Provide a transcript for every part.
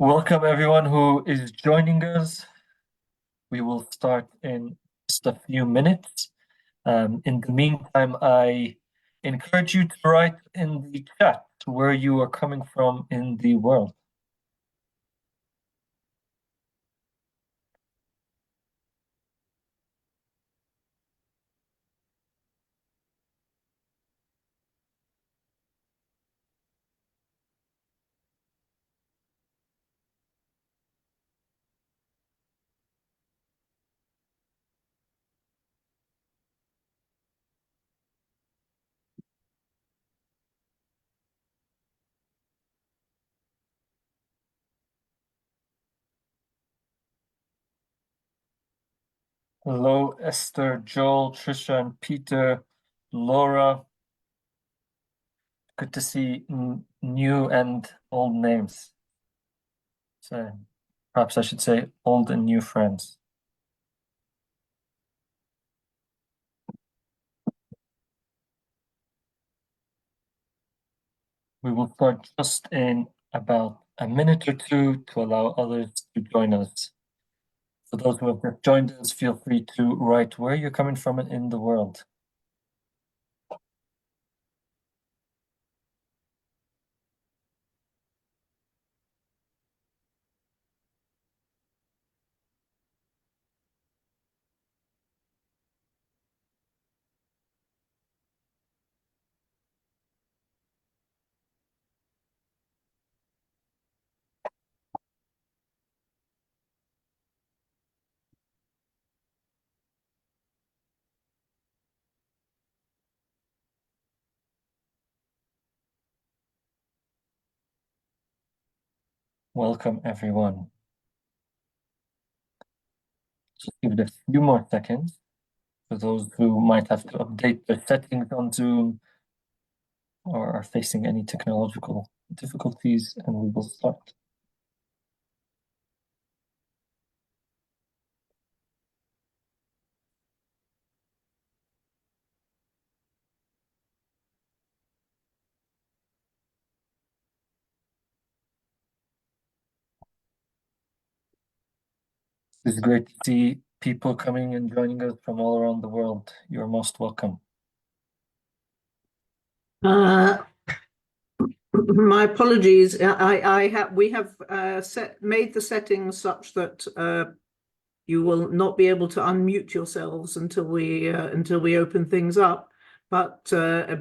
Welcome everyone who is joining us. We will start in just a few minutes. In the meantime, I encourage you to write in the chat where you are coming from in the world. Hello, Esther, Joel, Trisha, and Peter, Laura. Good to see new and old names. So perhaps I should say old and new friends. We will start just in about a minute or two to allow others to join us. For those who have just joined us, feel free to write where you're coming from in the world. Welcome, everyone. Just give it a few more seconds for those who might have to update their settings on Zoom or are facing any technological difficulties, and we will start. It's great to see people coming and joining us from all around the world. You're most welcome. My apologies. We have made the settings such that you will not be able to unmute yourselves until we open things up. But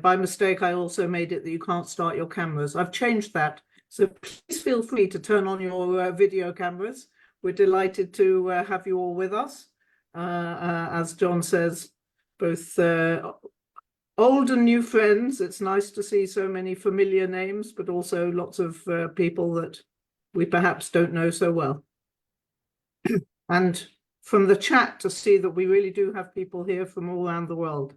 by mistake, I also made it that you can't start your cameras. I've changed that, so please feel free to turn on your video cameras. We're delighted to have you all with us. As John says, both old and new friends. It's nice to see so many familiar names, but also lots of people that we perhaps don't know so well. And from the chat to see that we really do have people here from all around the world.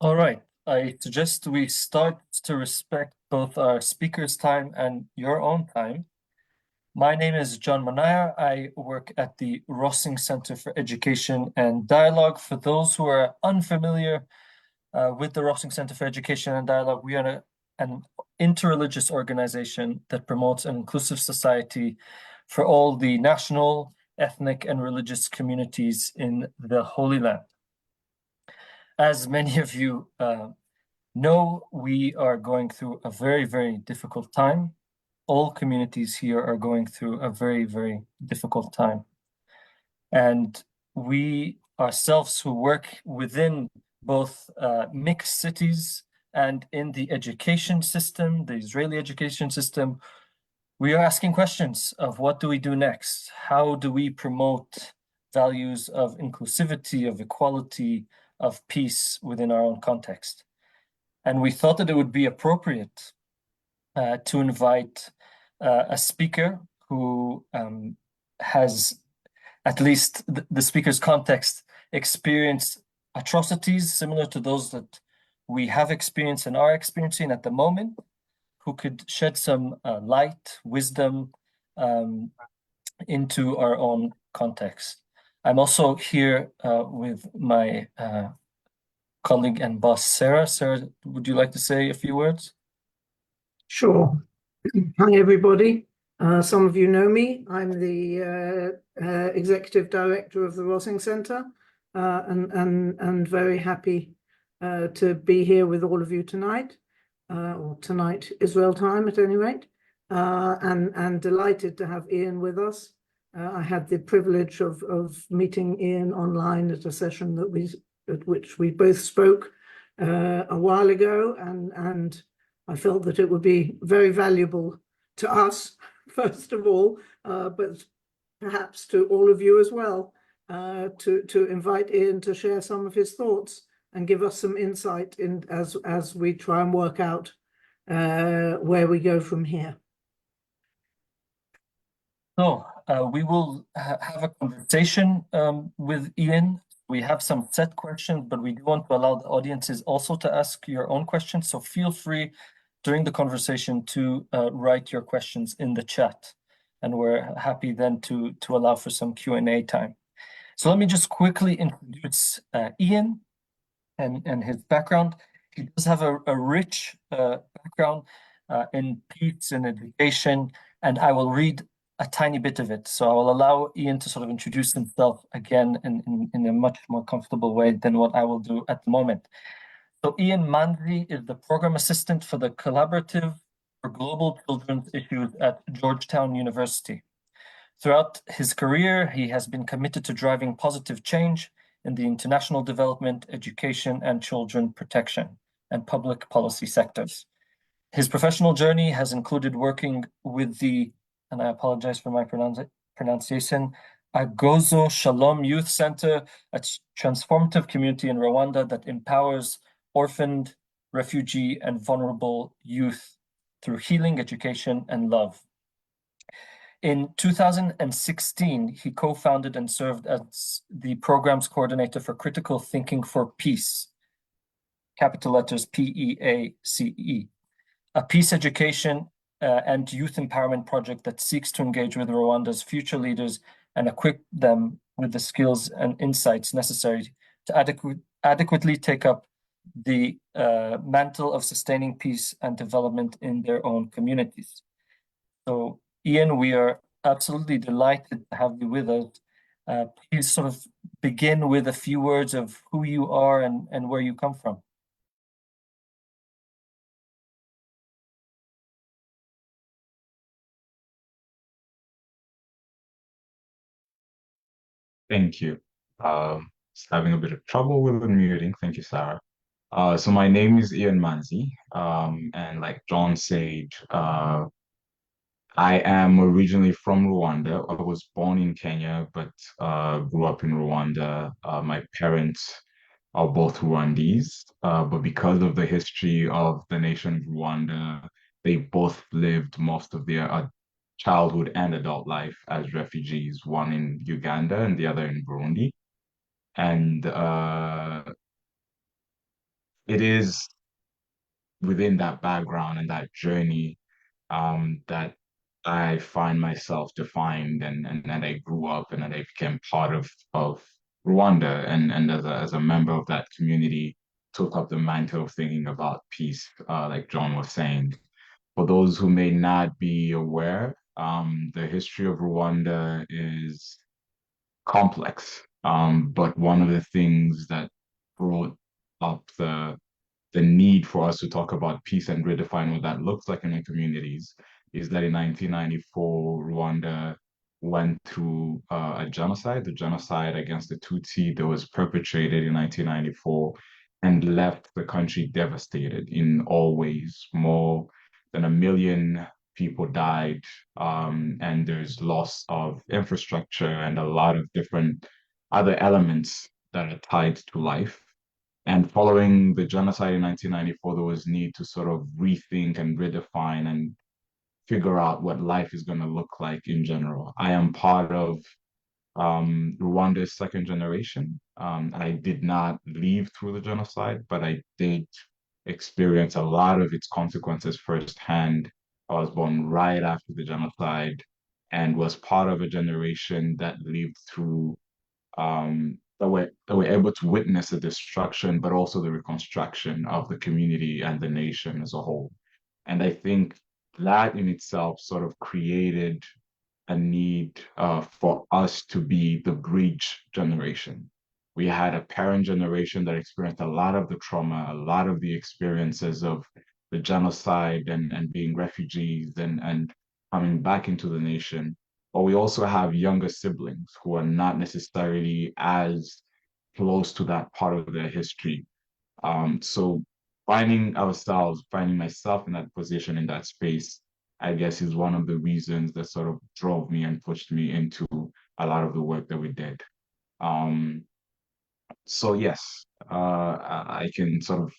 All right. I suggest we start to respect both our speakers' time and your own time. My name is John Manaya. I work at the Rossing Center for Education and Dialogue. For those who are unfamiliar with the Rossing Center for Education and Dialogue, we are an interreligious organization that promotes an inclusive society for all the national, ethnic, and religious communities in the Holy Land. As many of you know, we are going through a very, very difficult time. All communities here are going through a very, very difficult time. And we ourselves who work within both mixed cities and in the education system, the Israeli education system, we are asking questions of what do we do next? How do we promote values of inclusivity, of equality, of peace within our own context? And we thought that it would be appropriate to invite a speaker who has, at least the speaker's context, experienced atrocities similar to those that we have experienced and are experiencing at the moment, who could shed some light, wisdom into our own context. I'm also here with my colleague and boss, Sarah. Sarah, would you like to say a few words? Sure. Hi, everybody. Some of you know me. I'm the executive director of the Rosing Centre, and very happy to be here with all of you tonight, or tonight Israel time at any rate, and delighted to have Ian with us. I had the privilege of meeting Ian online at a session at which we both spoke a while ago, and I felt that it would be very valuable to us, first of all, but perhaps to all of you as well, to invite Ian to share some of his thoughts and give us some insight in as we try and work out where we go from here. So we will have a conversation with Ian. We have some set questions, but we do want to allow the audiences also to ask your own questions. So feel free during the conversation to write your questions in the chat. And we're happy then to allow for some Q&A time. So let me just quickly introduce Ian and his background. He does have a rich background in peace and education, and I will read a tiny bit of it. So I will allow Ian to sort of introduce himself again in a much more comfortable way than what I will do at the moment. So Ian Manzi is the program assistant for the Collaborative for Global Children's Issues at Georgetown University. Throughout his career, he has been committed to driving positive change in the international development, education, and children protection and public policy sectors. His professional journey has included working with the, and I apologize for my pronunciation, Agahozo-Shalom Youth Center, a transformative community in Rwanda that empowers orphaned, refugee, and vulnerable youth through healing, education, and love. In 2016, he co-founded and served as the program's coordinator for Critical Thinking for Peace, capital letters P.E.A.C.E., a peace education and youth empowerment project that seeks to engage with Rwanda's future leaders and equip them with the skills and insights necessary to adequately take up the mantle of sustaining peace and development in their own communities. So, Ian, we are absolutely delighted to have you with us. Please sort of begin with a few words of who you are and where you come from. Thank you. Just having a bit of trouble with the muting. Thank you, Sarah. So my name is Ian Manzi, and like John said, I am originally from Rwanda. I was born in Kenya, but grew up in Rwanda. My parents are both Rwandese, but because of the history of the nation Rwanda, they both lived most of their childhood and adult life as refugees, one in Uganda and the other in Burundi. And it is within that background and that journey that I find myself defined and that I grew up and that I became part of Rwanda and as a member of that community took up the mantle of thinking about peace, like John was saying. For those who may not be aware, the history of Rwanda is complex. But one of the things that brought up the need for us to talk about peace and redefine what that looks like in our communities is that in 1994, Rwanda went through a genocide, the genocide against the Tutsi that was perpetrated in 1994 and left the country devastated in all ways. More than 1 million people died, and there's loss of infrastructure and a lot of different other elements that are tied to life. And following the genocide in 1994, there was need to sort of rethink and redefine and figure out what life is going to look like in general. I am part of Rwanda's second generation. I did not live through the genocide, but I did experience a lot of its consequences firsthand. I was born right after the genocide and was part of a generation that lived through that were able to witness the destruction, but also the reconstruction of the community and the nation as a whole. And I think that in itself sort of created a need for us to be the bridge generation. We had a parent generation that experienced a lot of the trauma, a lot of the experiences of the genocide and being refugees and coming back into the nation. But we also have younger siblings who are not necessarily as close to that part of their history. So finding myself in that position, in that space, I guess is one of the reasons that sort of drove me and pushed me into a lot of the work that we did. Um, so yes, I can sort of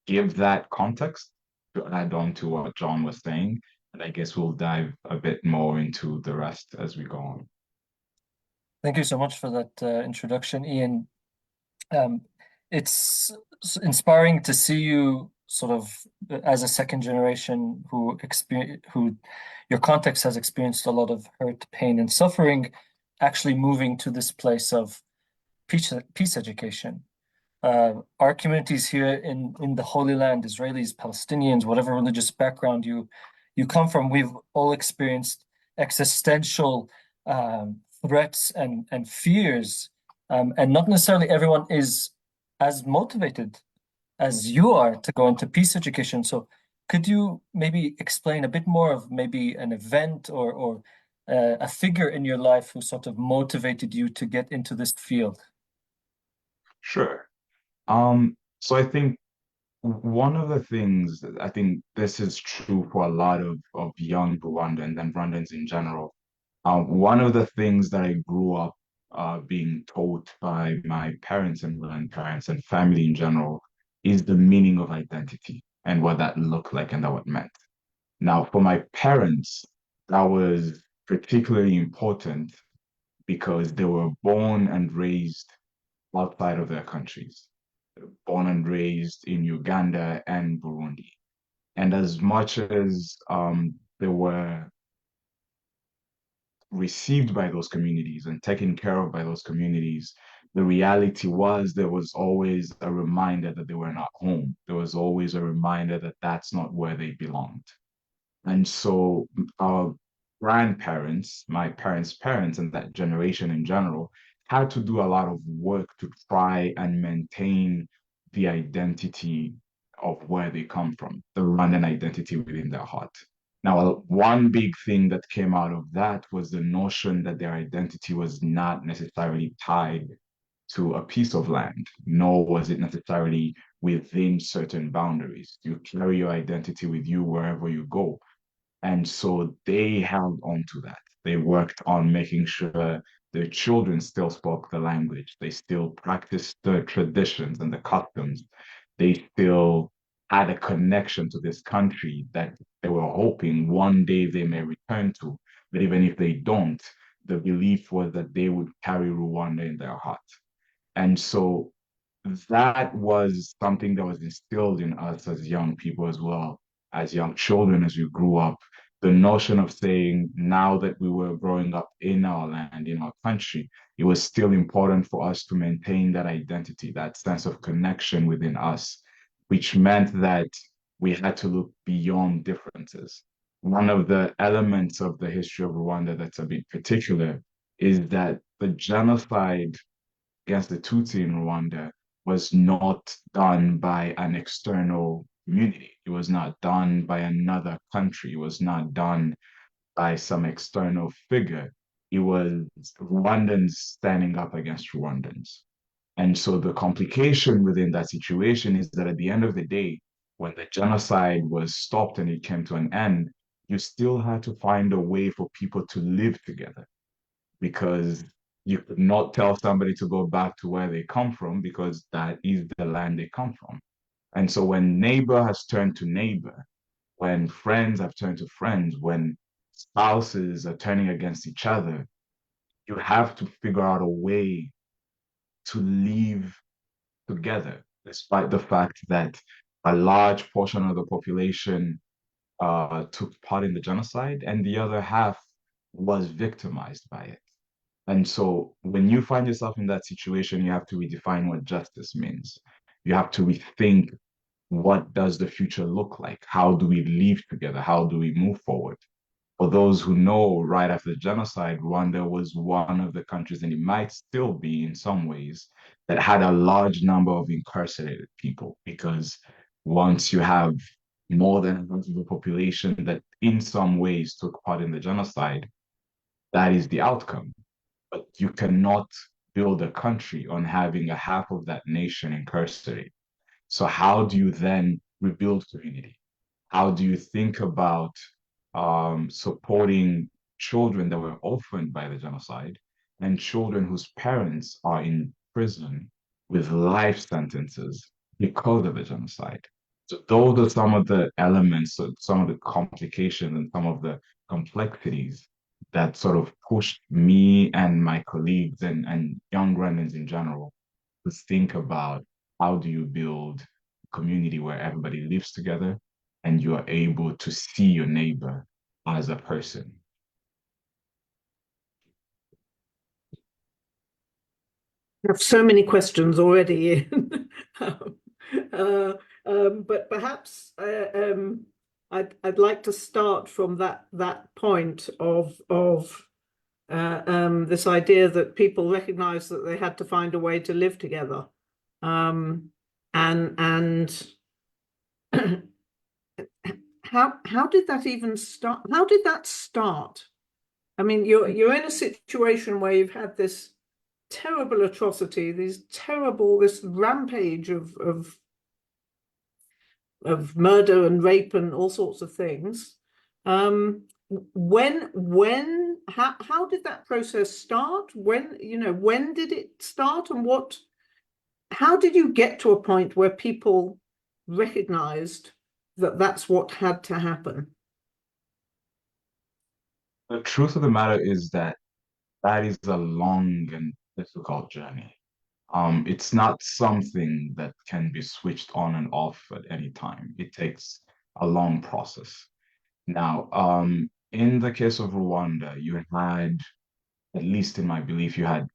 give that context to add on to what John was saying, and I guess we'll dive a bit more into the rest as we go on. Thank you so much for that introduction, Ian. Um, it's inspiring to see you sort of as a second generation who your context has experienced a lot of hurt, pain, and suffering, actually moving to this place of peace education. Our communities here in the Holy Land, Israelis, Palestinians, whatever religious background you come from, we've all experienced existential threats and fears, and not necessarily everyone is as motivated as you are to go into peace education. So, could you maybe explain a bit more of maybe an event or a figure in your life who sort of motivated you to get into this field? Sure. So I think one of the things that I think this is true for a lot of young Rwandans and Rwandans in general. One of the things that I grew up being taught by my parents and grandparents and family in general is the meaning of identity and what that looked like and what it meant. Now, for my parents, that was particularly important because they were born and raised outside of their countries, born and raised in Uganda and Burundi. And as much as they were received by those communities and taken care of by those communities, the reality was there was always a reminder that they were not home. There was always a reminder that that's not where they belonged. And so our grandparents, my parents' parents, and that generation in general, had to do a lot of work to try and maintain the identity of where they come from, the Rwandan identity within their heart. Now, one big thing that came out of that was the notion that their identity was not necessarily tied to a piece of land, nor was it necessarily within certain boundaries. You carry your identity with you wherever you go. And so they held on to that. They worked on making sure their children still spoke the language. They still practiced the traditions and the customs. They still had a connection to this country that they were hoping one day they may return to. But even if they don't, the belief was that they would carry Rwanda in their heart. And so that was something that was instilled in us as young people as well, as young children, as we grew up. The notion of saying now that we were growing up in our land, in our country, it was still important for us to maintain that identity, that sense of connection within us, which meant that we had to look beyond differences. One of the elements of the history of Rwanda that's a bit particular is that the genocide against the Tutsi in Rwanda was not done by an external community. It was not done by another country. It was not done by some external figure. It was Rwandans standing up against Rwandans. And so the complication within that situation is that at the end of the day, when the genocide was stopped and it came to an end, you still had to find a way for people to live together because you could not tell somebody to go back to where they come from because that is the land they come from. And so when neighbor has turned to neighbor, when friends have turned to friends, when spouses are turning against each other, you have to figure out a way to live together, despite the fact that a large portion of the population took part in the genocide and the other half was victimized by it. And so when you find yourself in that situation, you have to redefine what justice means. You have to rethink, what does the future look like? How do we live together? How do we move forward? For those who know, right after the genocide, Rwanda was one of the countries, and it might still be in some ways, that had a large number of incarcerated people. Because once you have more than a half of the population that in some ways took part in the genocide, that is the outcome. But you cannot build a country on having a half of that nation incarcerated. So how do you then rebuild community? How do you think about supporting children that were orphaned by the genocide and children whose parents are in prison with life sentences because of the genocide? So those are some of the elements, some of the complications and some of the complexities that sort of pushed me and my colleagues and young Rwandans in general to think about, how do you build a community where everybody lives together and you are able to see your neighbor as a person. I have so many questions already, Ian. But perhaps I'd like to start from that point of this idea that people recognized that they had to find a way to live together, and how did that even start? How did that start? I mean, you're in a situation where you've had this terrible atrocity, this rampage of murder and rape and all sorts of things. How did that process start? When did it start, and how did you get to a point where people recognized that that's what had to happen? The truth of the matter is that that is a long and difficult journey. It's not something that can be switched on and off at any time. It takes a long process. Now, in the case of Rwanda, you had, at least in my belief, you had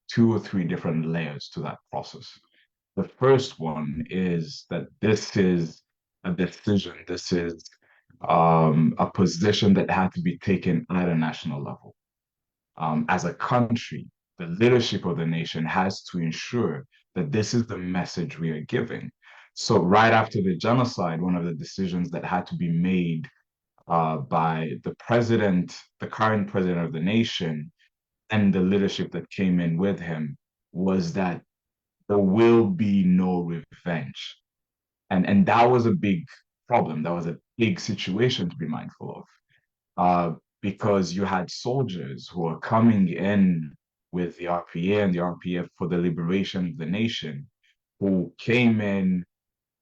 two or three different layers to that process. The first one is that this is a decision, this is a position that had to be taken at a national level. As a country, the leadership of the nation has to ensure that this is the message we are giving. So, right after the genocide, one of the decisions that had to be made by the president, the current president of the nation, and the leadership that came in with him was that there will be no revenge. And that was a big problem. That was a big situation to be mindful of. Because you had soldiers who were coming in with the RPA and the RPF for the liberation of the nation, who came in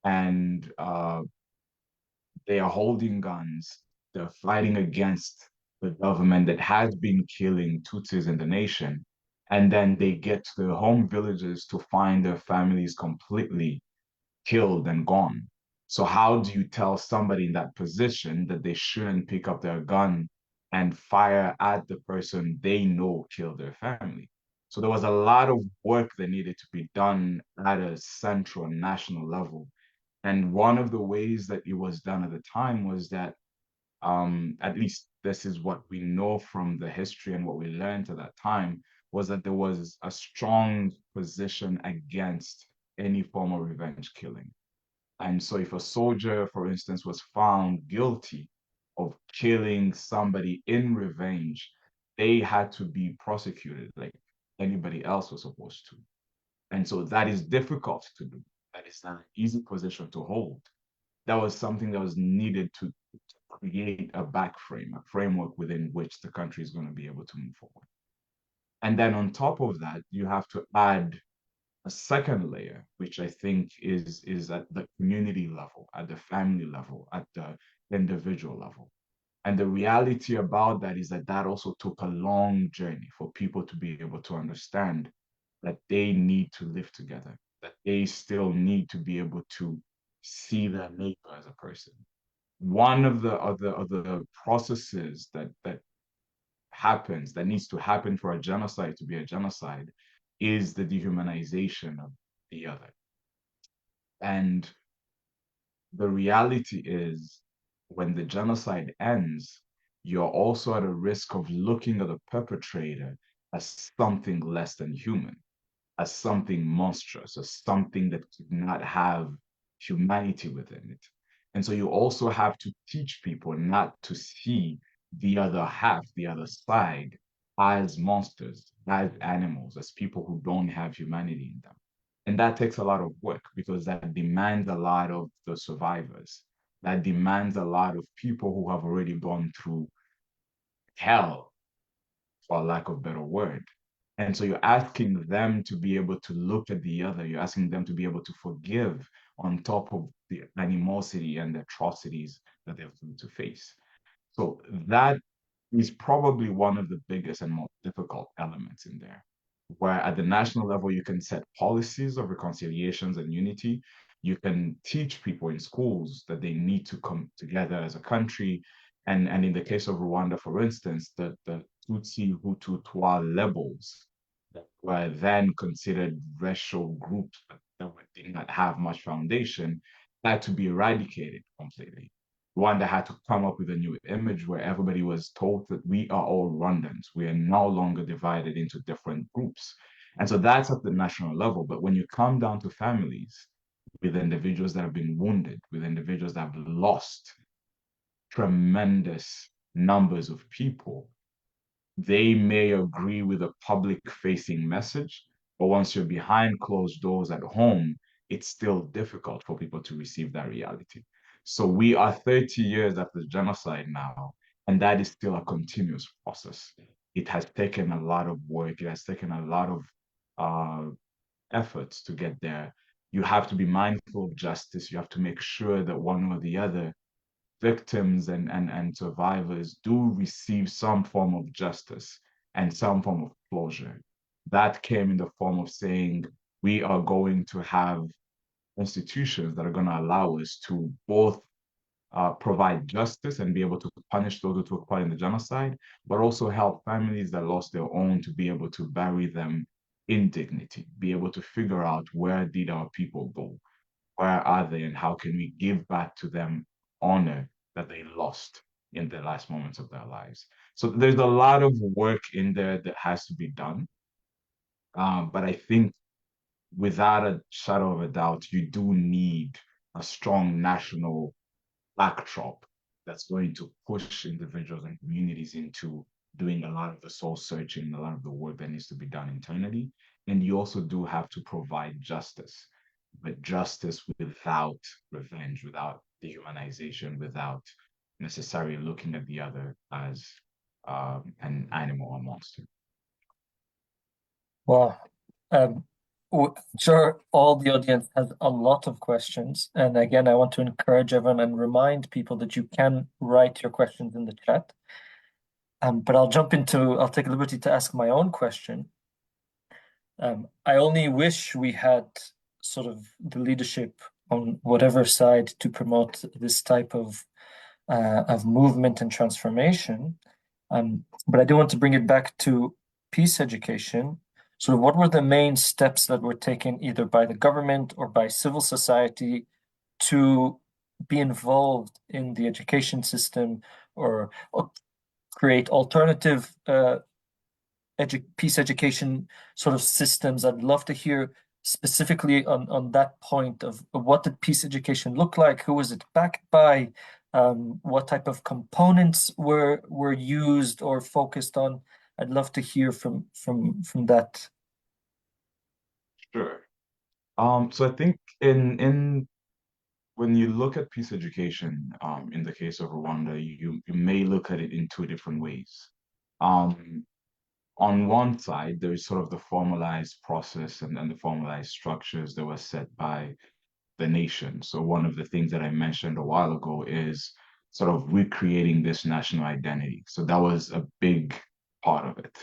and they are holding guns. They're fighting against the government that has been killing Tutsis in the nation. And then they get to their home villages to find their families completely killed and gone. So, how do you tell somebody in that position that they shouldn't pick up their gun and fire at the person they know killed their family? So, there was a lot of work that needed to be done at a central national level. And one of the ways that it was done at the time was that, at least this is what we know from the history and what we learned at that time, was that there was a strong position against any form of revenge killing. And so, if a soldier, for instance, was found guilty of killing somebody in revenge, they had to be prosecuted like anybody else was supposed to. And so, that is difficult to do. That is not an easy position to hold. That was something that was needed to create a back frame, a framework within which the country is going to be able to move forward. And then on top of that, you have to add a second layer, which I think is at the community level, at the family level, at the individual level. And the reality about that is that that also took a long journey for people to be able to understand that they need to live together, that they still need to be able to see their neighbor as a person. One of the other processes that happens, that needs to happen for a genocide to be a genocide, is the dehumanization of the other. And the reality is, when the genocide ends, you're also at a risk of looking at the perpetrator as something less than human, as something monstrous, as something that could not have humanity within it. And so you also have to teach people not to see the other half, the other side, as monsters, as animals, as people who don't have humanity in them. And that takes a lot of work because that demands a lot of the survivors. That demands a lot of people who have already gone through hell, for lack of a better word. And so you're asking them to be able to look at the other, you're asking them to be able to forgive on top of the animosity and the atrocities that they're going to face. So that is probably one of the biggest and most difficult elements in there. Where at the national level, you can set policies of reconciliations and unity. You can teach people in schools that they need to come together as a country. And in the case of Rwanda, for instance, the Tutsi, Hutu, Twa levels that were then considered racial groups that did not have much foundation had to be eradicated completely. Rwanda had to come up with a new image where everybody was told that we are all Rwandans. We are no longer divided into different groups. And so that's at the national level. But when you come down to families with individuals that have been wounded, with individuals that have lost tremendous numbers of people, they may agree with a public facing message, but once you're behind closed doors at home, it's still difficult for people to receive that reality. So we are 30 years after the genocide now, and that is still a continuous process. It has taken a lot of work, it has taken a lot of efforts to get there. You have to be mindful of justice, you have to make sure that one or the other victims and survivors do receive some form of justice and some form of closure. That came in the form of saying, we are going to have institutions that are going to allow us to both provide justice and be able to punish those who took part in the genocide, but also help families that lost their own to be able to bury them in dignity, be able to figure out where did our people go, where are they, and how can we give back to them honor that they lost in the last moments of their lives. So there's a lot of work in there that has to be done. But I think without a shadow of a doubt, you do need a strong national backdrop that's going to push individuals and communities into doing a lot of the soul searching, a lot of the work that needs to be done internally. And you also do have to provide justice, but justice without revenge, without dehumanization, without necessarily looking at the other as an animal or monster. Wow. Um, sure, all the audience has a lot of questions. And again, I want to encourage everyone and remind people that you can write your questions in the chat. But I'll take liberty to ask my own question. I only wish we had sort of the leadership on whatever side to promote this type of movement and transformation. But I do want to bring it back to peace education. So what were the main steps that were taken either by the government or by civil society to be involved in the education system or create alternative peace education sort of systems? I'd love to hear specifically on that point of what did peace education look like? Who was it backed by? What type of components were used or focused on? I'd love to hear from that. Sure. So I think in when you look at peace education, in the case of Rwanda, you may look at it in two different ways. Um, on one side, there is sort of the formalized process and the formalized structures that were set by the nation. So one of the things that I mentioned a while ago is sort of recreating this national identity. So that was a big part of it.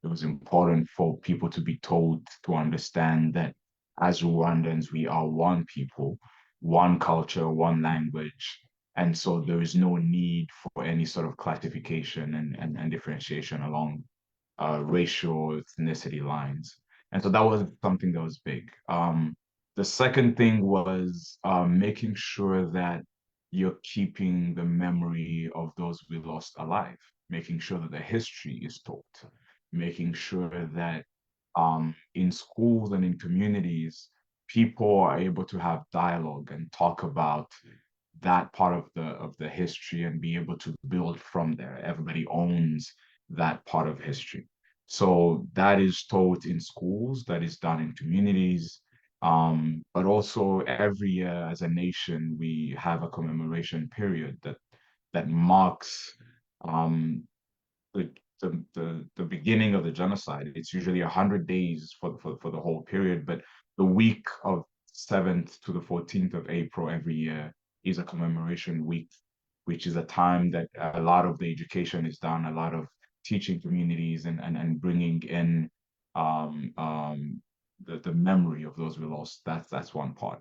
It was important for people to be told to understand that as Rwandans, we are one people, one culture, one language, And so there is no need for any sort of classification and differentiation along racial ethnicity lines. And so that was something that was big. The second thing was making sure that you're keeping the memory of those we lost alive, making sure that the history is taught, making sure that in schools and in communities, people are able to have dialogue and talk about that part of the history and be able to build from there. Everybody owns that part of history. So that is taught in schools, that is done in communities, but also every year as a nation, we have a commemoration period that marks um, the beginning of the genocide. It's usually 100 days for the whole period, but the week of 7th to the 14th of April every year is a commemoration week, which is a time that a lot of the education is done, a lot of teaching communities and bringing in um, um, the memory of those we lost. That's one part.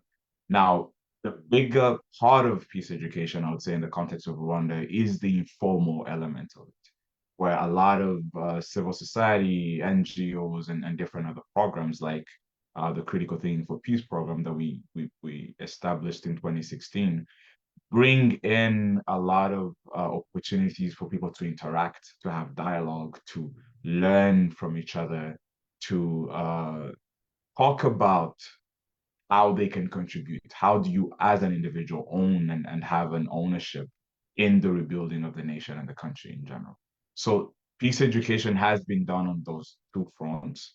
Now, the bigger part of peace education, I would say, in the context of Rwanda, is the informal element of it, where a lot of civil society, NGOs, and different other programs like the Critical Thinking for Peace program that we established in 2016 bring in a lot of opportunities for people to interact, to have dialogue, to learn from each other, to talk about how they can contribute. How do you, as an individual, own and have an ownership in the rebuilding of the nation and the country in general? So peace education has been done on those two fronts.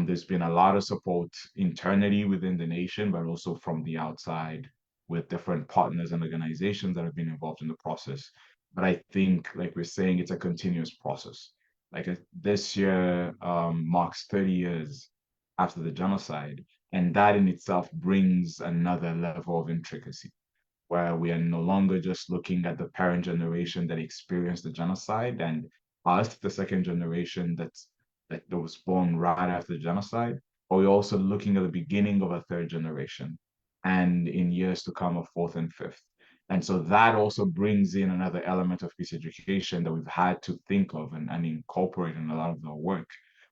There's been a lot of support internally within the nation, but also from the outside with different partners and organizations that have been involved in the process. But I think, like we're saying, it's a continuous process. Like this year marks 30 years after the genocide, and that in itself brings another level of intricacy, where we are no longer just looking at the parent generation that experienced the genocide and us, the second generation that was born right after the genocide, but we're also looking at the beginning of a third generation, and in years to come, a fourth and fifth. And so that also brings in another element of peace education that we've had to think of and incorporate in a lot of our work,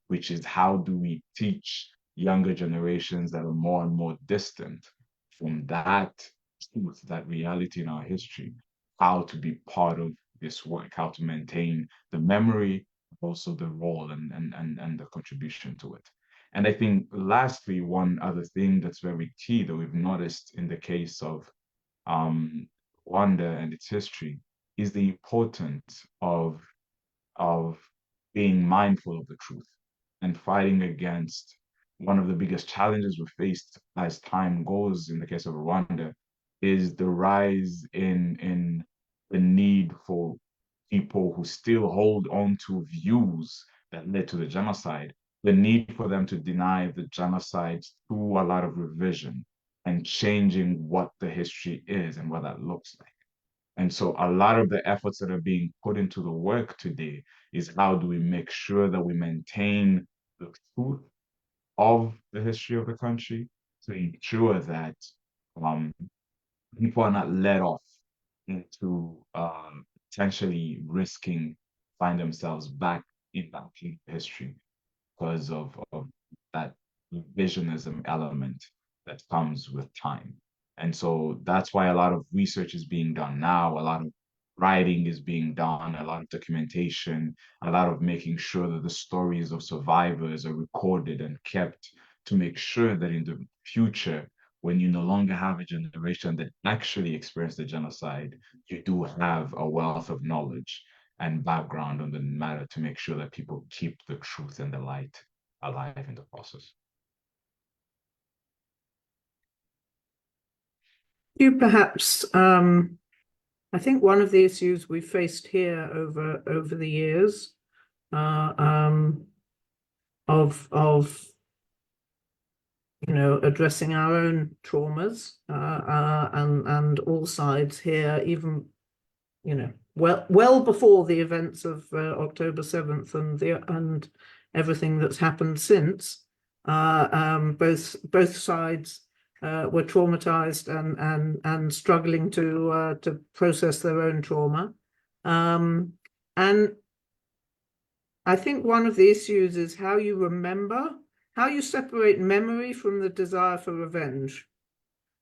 which is how do we teach younger generations that are more and more distant from that truth, that reality in our history, how to be part of this work, how to maintain the memory, also the role and the contribution to it. And I think lastly, one other thing that's very key that we've noticed in the case of um, Rwanda and its history is the importance of being mindful of the truth and fighting against one of the biggest challenges we faced as time goes in the case of Rwanda is the rise in the need for people who still hold on to views that led to the genocide, the need for them to deny the genocide through a lot of revision and changing what the history is and what that looks like. And so a lot of the efforts that are being put into the work today is how do we make sure that we maintain the truth of the history of the country to ensure that um, people are not led off into potentially risking find themselves back in that history because of that revisionism element that comes with time. And so that's why a lot of research is being done now, a lot of writing is being done, a lot of documentation, a lot of making sure that the stories of survivors are recorded and kept to make sure that in the future, when you no longer have a generation that actually experienced the genocide, you do have a wealth of knowledge and background on the matter to make sure that people keep the truth and the light alive in the process. You perhaps, I think one of the issues we faced here over the years of addressing our own traumas and all sides here, even well before the events of October 7th and everything that's happened since, both sides were traumatized and struggling to process their own trauma. And I think one of the issues is how you remember, how you separate memory from the desire for revenge.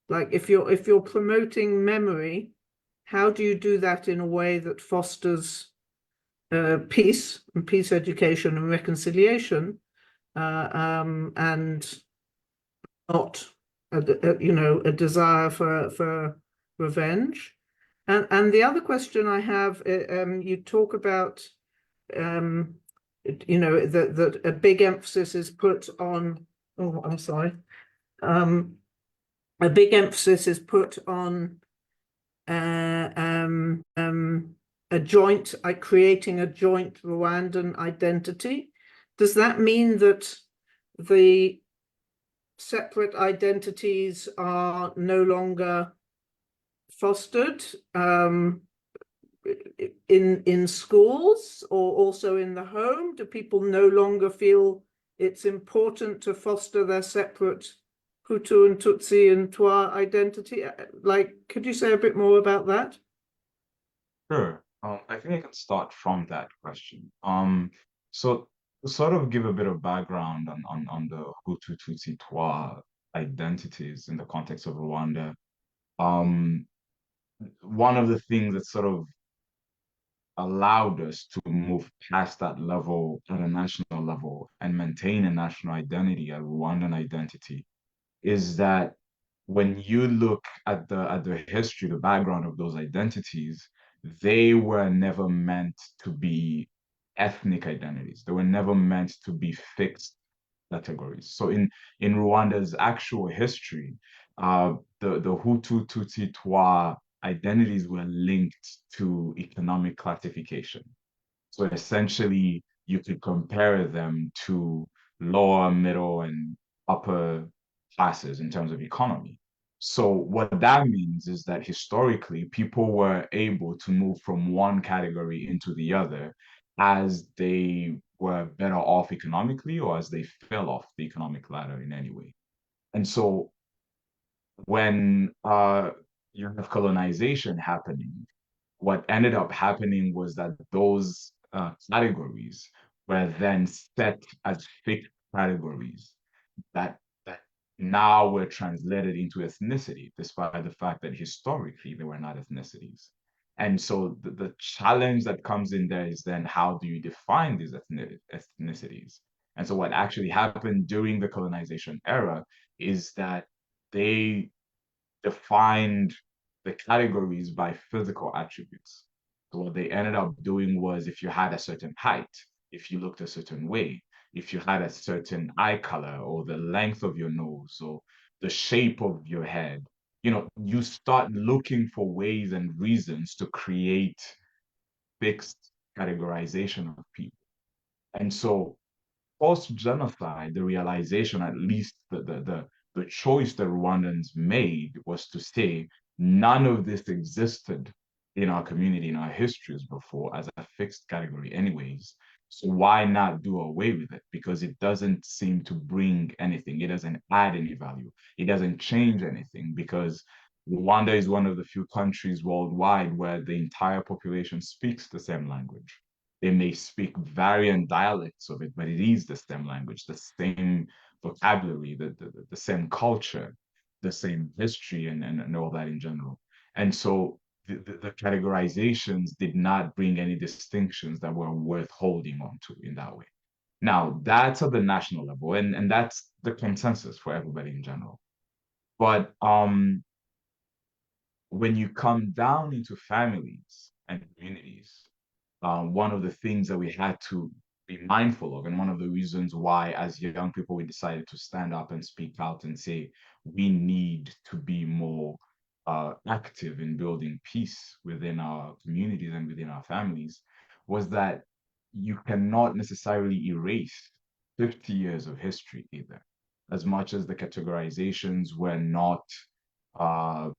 Like if you're promoting memory, how do you do that in a way that fosters peace and peace education and reconciliation, and not a desire for revenge? And the other question I have, you talk about that a big emphasis is put on. Oh, I'm sorry. A big emphasis is put on creating a joint Rwandan identity. Does that mean that the separate identities are no longer fostered in schools or also in the home? Do people no longer feel it's important to foster their separate Hutu and Tutsi and Twa identity? Like, could you say a bit more about that? Sure. I think I can start from that question. So to sort of give a bit of background on the Hutu Tutsi Twa identities in the context of Rwanda, um, one of the things that sort of allowed us to move past that level at a national level and maintain a national identity, a Rwandan identity, is that when you look at the history, the background of those identities, they were never meant to be ethnic identities. They were never meant to be fixed categories. So in Rwanda's actual history, the Hutu, Tutsi, Twa identities were linked to economic classification. So essentially, you could compare them to lower, middle, and upper classes in terms of economy. So what that means is that historically, people were able to move from one category into the other as they were better off economically or as they fell off the economic ladder in any way. And so when you have colonization happening, what ended up happening was that those categories were then set as fixed categories that now were translated into ethnicity, despite the fact that historically they were not ethnicities. And so the challenge that comes in there is then how do you define these ethnicities? And so what actually happened during the colonization era is that they defined the categories by physical attributes. So what they ended up doing was if you had a certain height, if you looked a certain way, if you had a certain eye color or the length of your nose or the shape of your head, you start looking for ways and reasons to create fixed categorization of people. And so post-genocide, the realization, at least the choice that Rwandans made was to say none of this existed in our community, in our histories before as a fixed category anyways. So why not do away with it? Because it doesn't seem to bring anything. It doesn't add any value. It doesn't change anything because Rwanda is one of the few countries worldwide where the entire population speaks the same language. They may speak variant dialects of it, but it is the same language, the same vocabulary, the same culture, the same history, and all that in general. And so the categorizations did not bring any distinctions that were worth holding on to in that way. Now, that's at the national level, and that's the consensus for everybody in general. But when you come down into families and communities, one of the things that we had to be mindful of, and one of the reasons why, as young people, we decided to stand up and speak out and say we need to be more active in building peace within our communities and within our families, was that you cannot necessarily erase 50 years of history either. As much as the categorizations were not uh,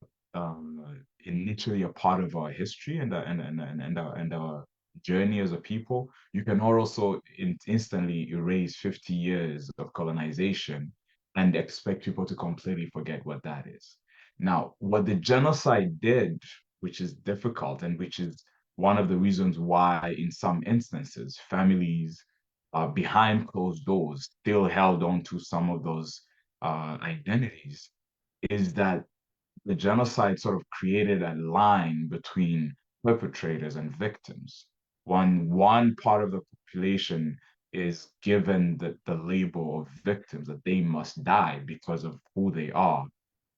initially a part of our history and our journey as a people, you can also instantly erase 50 years of colonization and expect people to completely forget what that is. Now, what the genocide did, which is difficult and which is one of the reasons why, in some instances, families behind closed doors still held on to some of those identities, is that the genocide sort of created a line between perpetrators and victims. One part of the population is given the label of victims, that they must die because of who they are.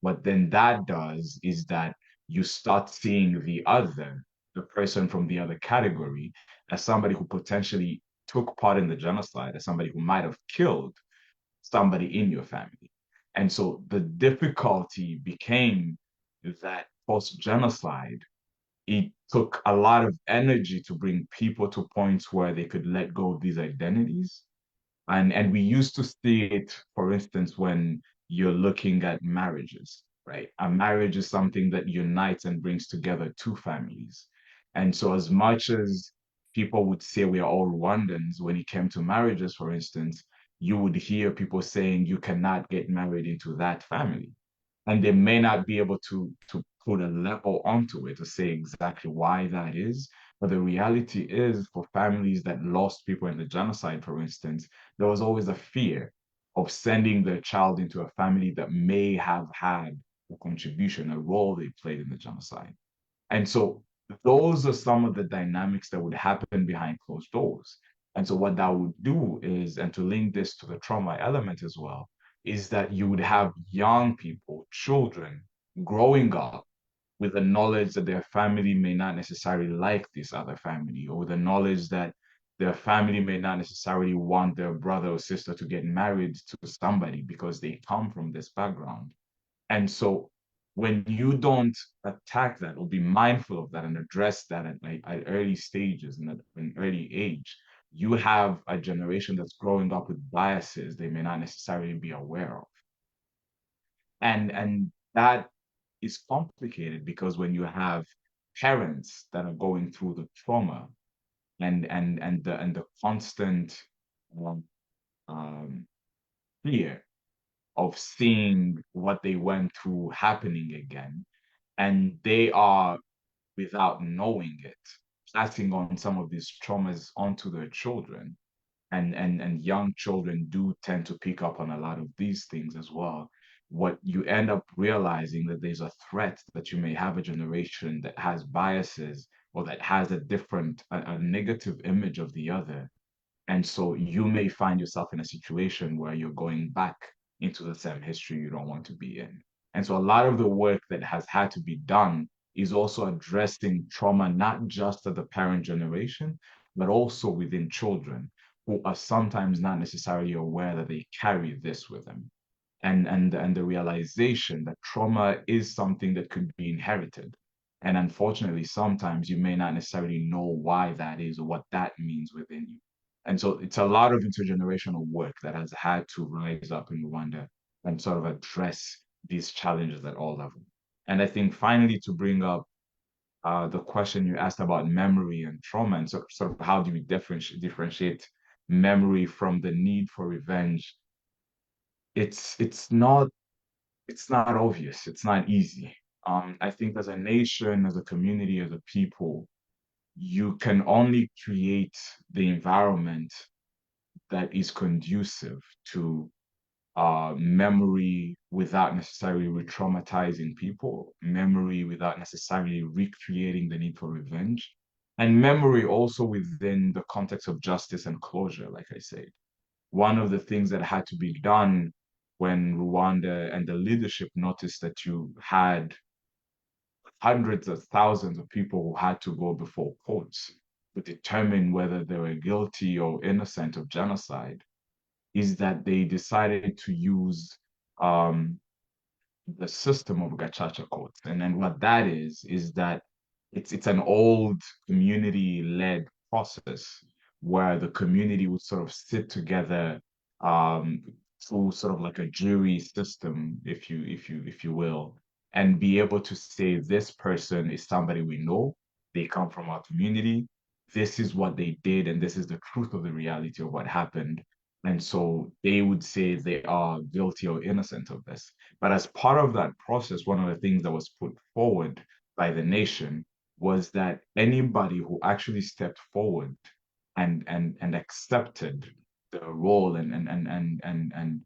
What then that does is that you start seeing the other, the person from the other category, as somebody who potentially took part in the genocide, as somebody who might have killed somebody in your family. And so the difficulty became that post-genocide, it took a lot of energy to bring people to points where they could let go of these identities. And we used to see it, for instance, when you're looking at marriages, right? A marriage is something that unites and brings together two families. And so as much as people would say we are all Rwandans, when it came to marriages, for instance, you would hear people saying you cannot get married into that family. And they may not be able to put a level onto it to say exactly why that is. But the reality is, for families that lost people in the genocide, for instance, there was always a fear of sending their child into a family that may have had a contribution, a role they played in the genocide. And so those are some of the dynamics that would happen behind closed doors. And so what that would do is, and to link this to the trauma element as well, is that you would have young people, children, growing up with the knowledge that their family may not necessarily like this other family, or the knowledge that their family may not necessarily want their brother or sister to get married to somebody because they come from this background. And so when you don't attack that or be mindful of that and address that at early stages and at an early age, you have a generation that's growing up with biases they may not necessarily be aware of. And that is complicated because when you have parents that are going through the trauma and the constant um, um, fear of seeing what they went through happening again, and they are, without knowing it, passing on some of these traumas onto their children. And young children do tend to pick up on a lot of these things as well. What you end up realizing that there's a threat that you may have a generation that has biases or that has a negative image of the other, and so you may find yourself in a situation where you're going back into the same history you don't want to be in. And so a lot of the work that has had to be done is also addressing trauma, not just at the parent generation, but also within children who are sometimes not necessarily aware that they carry this with them. And the realization that trauma is something that could be inherited. And unfortunately, sometimes you may not necessarily know why that is or what that means within you. And so it's a lot of intergenerational work that has had to rise up in Rwanda and sort of address these challenges at all levels. And I think finally to bring up the question you asked about memory and trauma, and sort of how do we differentiate memory from the need for revenge? It's it's not obvious. It's not easy. I think as a nation, as a community, as a people, you can only create the environment that is conducive to memory without necessarily re-traumatizing people, memory without necessarily recreating the need for revenge, and memory also within the context of justice and closure, like I said. One of the things that had to be done when Rwanda and the leadership noticed that you had hundreds of thousands of people who had to go before courts to determine whether they were guilty or innocent of genocide, is that they decided to use um, the system of gachacha courts. And then what that is that it's an old community-led process where the community would sort of sit together um, through sort of like a jury system, if you will, and be able to say this person is somebody we know, they come from our community, this is what they did, and this is the truth of the reality of what happened. And so they would say they are guilty or innocent of this. But as part of that process, one of the things that was put forward by the nation was that anybody who actually stepped forward and accepted the role and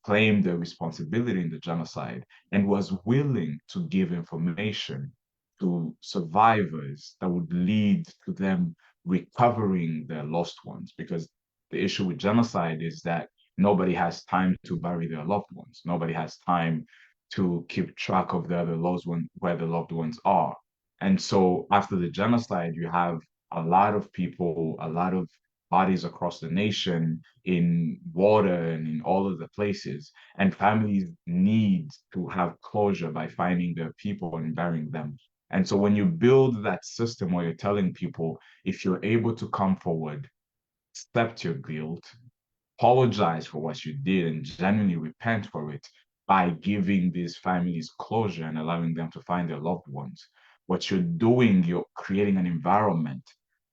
claimed the responsibility in the genocide and was willing to give information to survivors that would lead to them recovering their lost ones. Because the issue with genocide is that nobody has time to bury their loved ones. Nobody has time to keep track of the loved one, where the loved ones are. And so after the genocide, you have a lot of people, a lot of bodies across the nation in water and in all of the places. And families need to have closure by finding their people and burying them. And so when you build that system where you're telling people, if you're able to come forward, accept your guilt, apologize for what you did, and genuinely repent for it by giving these families closure and allowing them to find their loved ones. What you're doing, you're creating an environment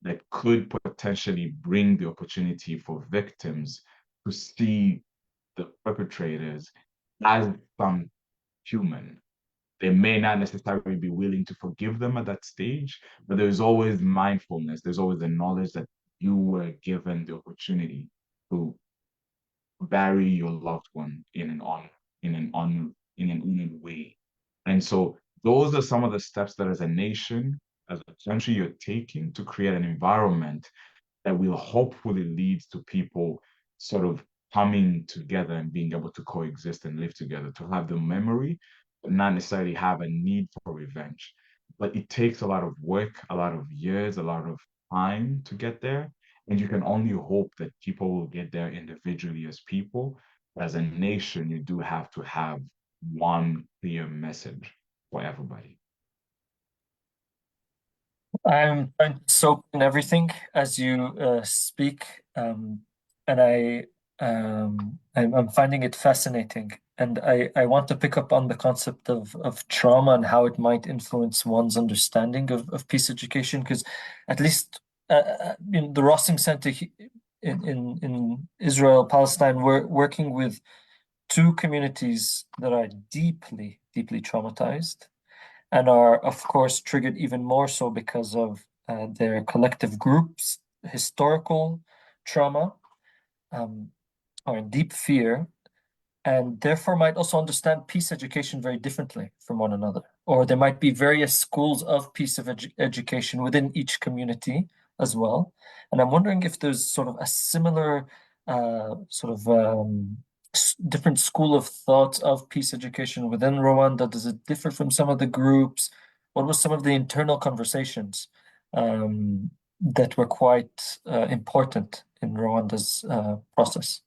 that could potentially bring the opportunity for victims to see the perpetrators as some human. They may not necessarily be willing to forgive them at that stage, but there's always mindfulness. There's always the knowledge that you were given the opportunity to bury your loved one in an honored way. And so those are some of the steps that as a nation, as a country, you're taking to create an environment that will hopefully lead to people sort of coming together and being able to coexist and live together, to have the memory, but not necessarily have a need for revenge. But it takes a lot of work, a lot of years, a lot of time to get there. And you can only hope that people will get there individually as people. As a nation, you do have to have one clear message for everybody. I'm trying to soak in everything as you speak, and I'm finding it fascinating. And I want to pick up on the concept of trauma and how it might influence one's understanding of peace education, because at least in the Rossing Center in Israel, Palestine, we're working with two communities that are deeply, deeply traumatized and are, of course, triggered even more so because of their collective groups, historical trauma, um, or deep fear, and therefore might also understand peace education very differently from one another. Or there might be various schools of peace of education within each community as well. And I'm wondering if there's sort of a similar sort of different school of thought of peace education within Rwanda. Does it differ from some of the groups? What was some of the internal conversations that were quite important in Rwanda's process?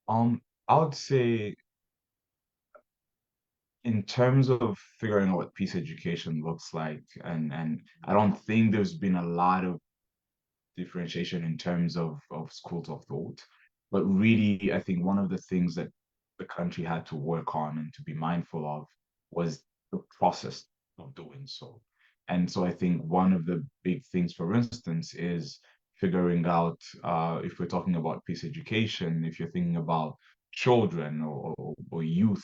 Um, I would say in terms of figuring out what peace education looks like, and I don't think there's been a lot of differentiation in terms of schools of thought. But really, I think one of the things that the country had to work on and to be mindful of was the process of doing so. And so I think one of the big things, for instance, is figuring out if we're talking about peace education, if you're thinking about children or youth,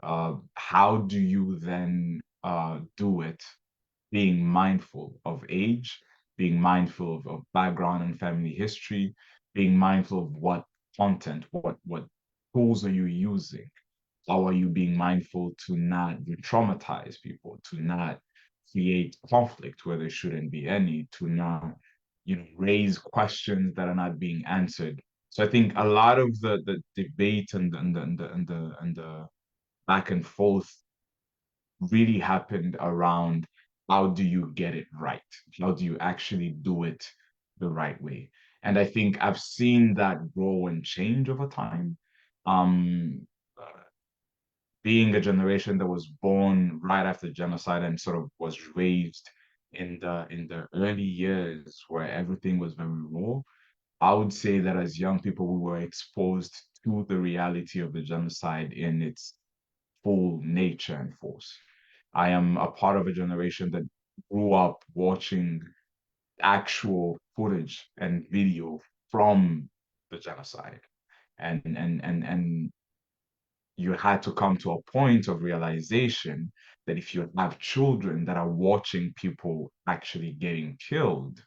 how do you then do it being mindful of age, being mindful of background and family history, being mindful of what content, what tools are you using? How are you being mindful to not traumatize people, to not create conflict where there shouldn't be any, to not, raise questions that are not being answered. So I think a lot of the debate and the back and forth really happened around how do you get it right? How do you actually do it the right way? And I think I've seen that grow and change over time. Um, uh, Being a generation that was born right after genocide and sort of was raised in the early years where everything was very raw, I would say that as young people, we were exposed to the reality of the genocide in its full nature and force. I am a part of a generation that grew up watching actual footage and video from the genocide. And you had to come to a point of realization that if you have children that are watching people actually getting killed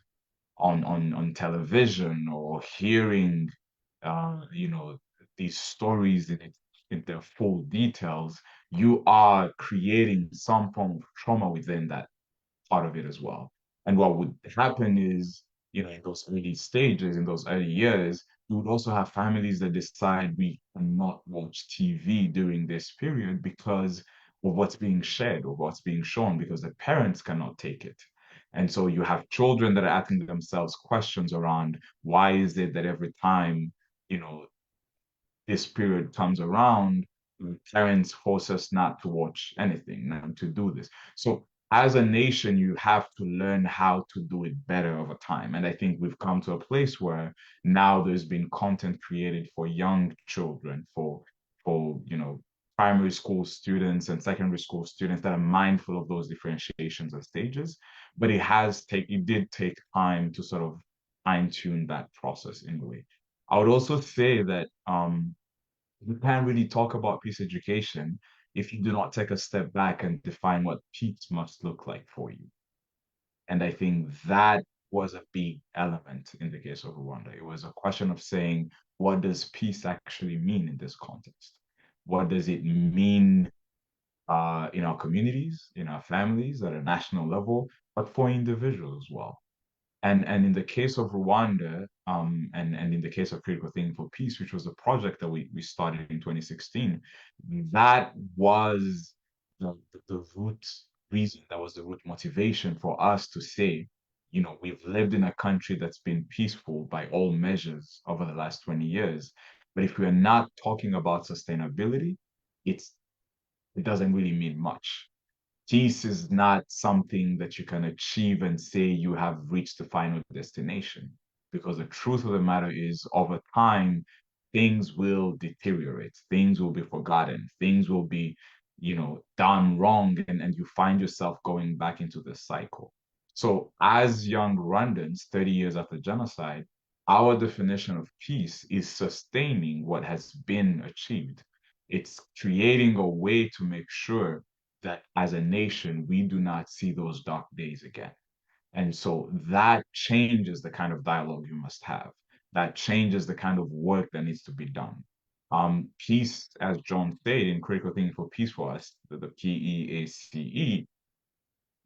on television, or hearing these stories in their full details, you are creating some form of trauma within that part of it as well. And what would happen is, in those early stages, in those early years, you would also have families that decide we cannot watch TV during this period because of what's being shared or what's being shown, because the parents cannot take it. And so you have children that are asking themselves questions around, why is it that every time, you know, this period comes around, parents force us not to watch anything and to do this. So as a nation, you have to learn how to do it better over time. And I think we've come to a place where now there's been content created for young children, for primary school students and secondary school students that are mindful of those differentiations and stages. But it did take time to sort of fine-tune that process in a way. I would also say that you can't really talk about peace education if you do not take a step back and define what peace must look like for you. And I think that was a big element in the case of Rwanda. It was a question of saying, what does peace actually mean in this context? What does it mean in our communities, in our families, at a national level, but for individuals as well? And in the case of Rwanda, and in the case of Critical Thinking for Peace, which was a project that we started in 2016, that was the root reason, that was the root motivation for us to say, we've lived in a country that's been peaceful by all measures over the last 20 years. But if we're not talking about sustainability, it doesn't really mean much. Peace is not something that you can achieve and say you have reached the final destination. Because the truth of the matter is, over time, things will deteriorate, things will be forgotten, things will be, done wrong, and you find yourself going back into this cycle. So, as young Rwandans, 30 years after genocide, our definition of peace is sustaining what has been achieved. It's creating a way to make sure that as a nation, we do not see those dark days again. And so that changes the kind of dialogue you must have. That changes the kind of work that needs to be done. Peace, as John said in Critical Thinking for Peace for us, the P.E.A.C.E.,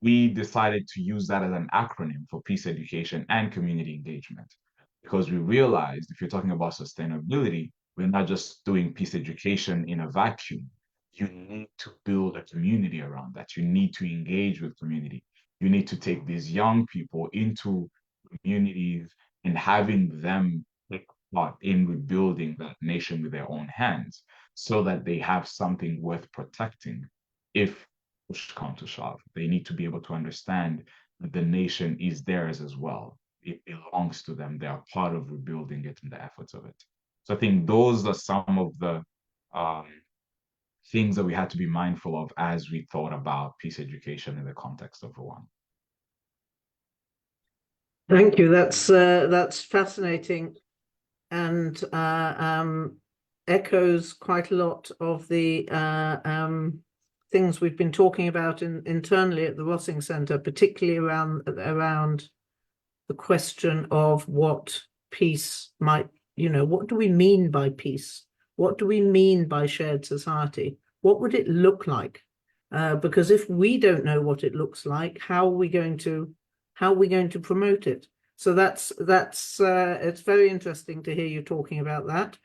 we decided to use that as an acronym for peace education and community engagement, because we realized if you're talking about sustainability, we're not just doing peace education in a vacuum. You need to build a community around that. You need to engage with community. You need to take these young people into communities and having them take part in rebuilding that nation with their own hands, so that they have something worth protecting if push come to shove. They need to be able to understand that the nation is theirs as well. It belongs to them. They are part of rebuilding it and the efforts of it. So I think those are some of the um, things that we had to be mindful of as we thought about peace education in the context of Rwanda. Thank you. That's fascinating, and echoes quite a lot of the things we've been talking about internally at the Rossing Centre, particularly around the question of what peace might, what do we mean by peace? What do we mean by shared society? What would it look like? Because if we don't know what it looks like, how are we going to promote it? So that's it's very interesting to hear you talking about that.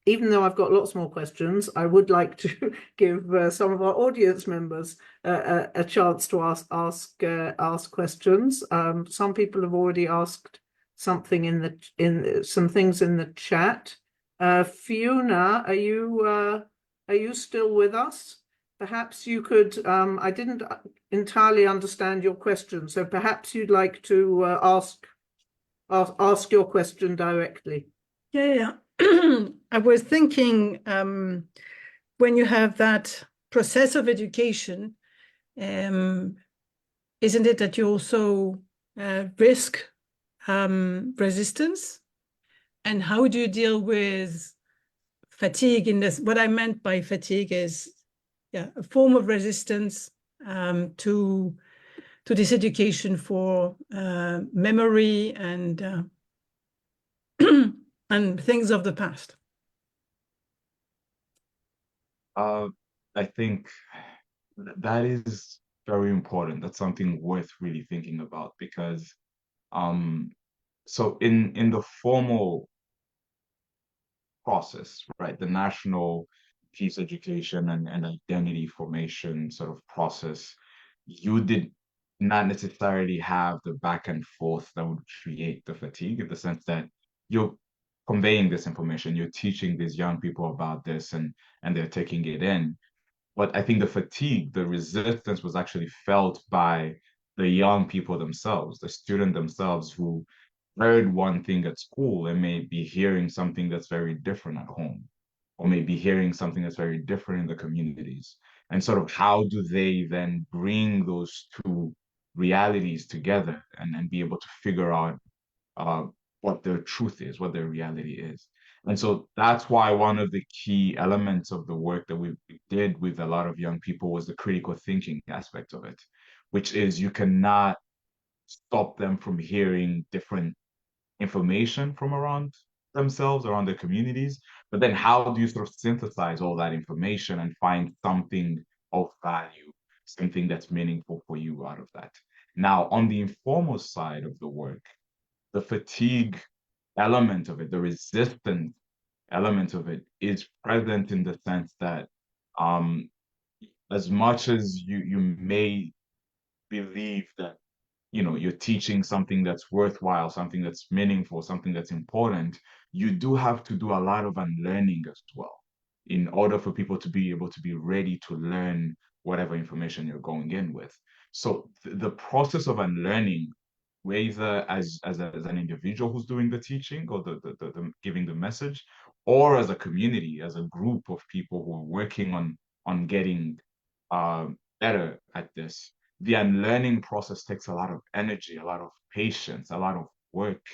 Even though I've got lots more questions, I would like to give some of our audience members a chance to ask questions. Some people have already asked something in some things in the chat. Fiona, are you still with us? Perhaps you could. I didn't entirely understand your question, so perhaps you'd like to ask your question directly. Yeah. I was thinking, when you have that process of education, isn't it that you also risk resistance And how do you deal with fatigue in this? What I meant by fatigue is, yeah, a form of resistance to this education for memory and and things of the past. I think that is very important. That's something worth really thinking about because so in the formal process, right, the national peace education and identity formation sort of process, you did not necessarily have the back and forth that would create the fatigue in the sense that you're conveying this information, you're teaching these young people about this and they're taking it in. But I think the fatigue, the resistance was actually felt by the young people themselves, the student themselves who heard one thing at school and may be hearing something that's very different at home, or maybe hearing something that's very different in the communities. And sort of how do they then bring those two realities together and be able to figure out uh, what their truth is, what their reality is. And so that's why one of the key elements of the work that we did with a lot of young people was the critical thinking aspect of it, which is you cannot stop them from hearing different information from around themselves, around their communities. But then how do you sort of synthesize all that information and find something of value, something that's meaningful for you out of that? Now, on the informal side of the work, the fatigue element of it, the resistance element of it is present in the sense that um, as much as you may believe that you're teaching something that's worthwhile, something that's meaningful, something that's important, you do have to do a lot of unlearning as well in order for people to be able to be ready to learn whatever information you're going in with. So the process of unlearning, whether as an individual who's doing the teaching or the giving the message, or as a community, as a group of people who are working on getting uh, better at this, the unlearning process takes a lot of energy, a lot of patience, a lot of work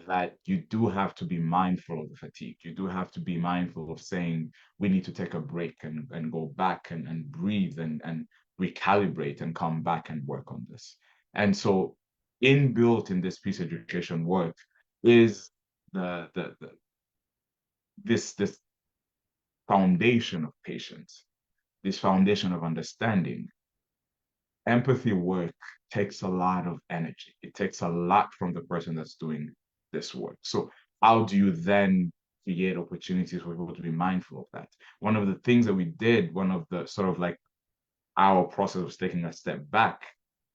that you do have to be mindful of the fatigue. You do have to be mindful of saying, we need to take a break and go back and breathe and recalibrate and come back and work on this. And so inbuilt in this peace education work is the this foundation of patience, this foundation of understanding. Empathy work takes a lot of energy. It takes a lot from the person that's doing this work. So how do you then create opportunities for people to be mindful of that? One of the things that we did, one of the sort of like our process was taking a step back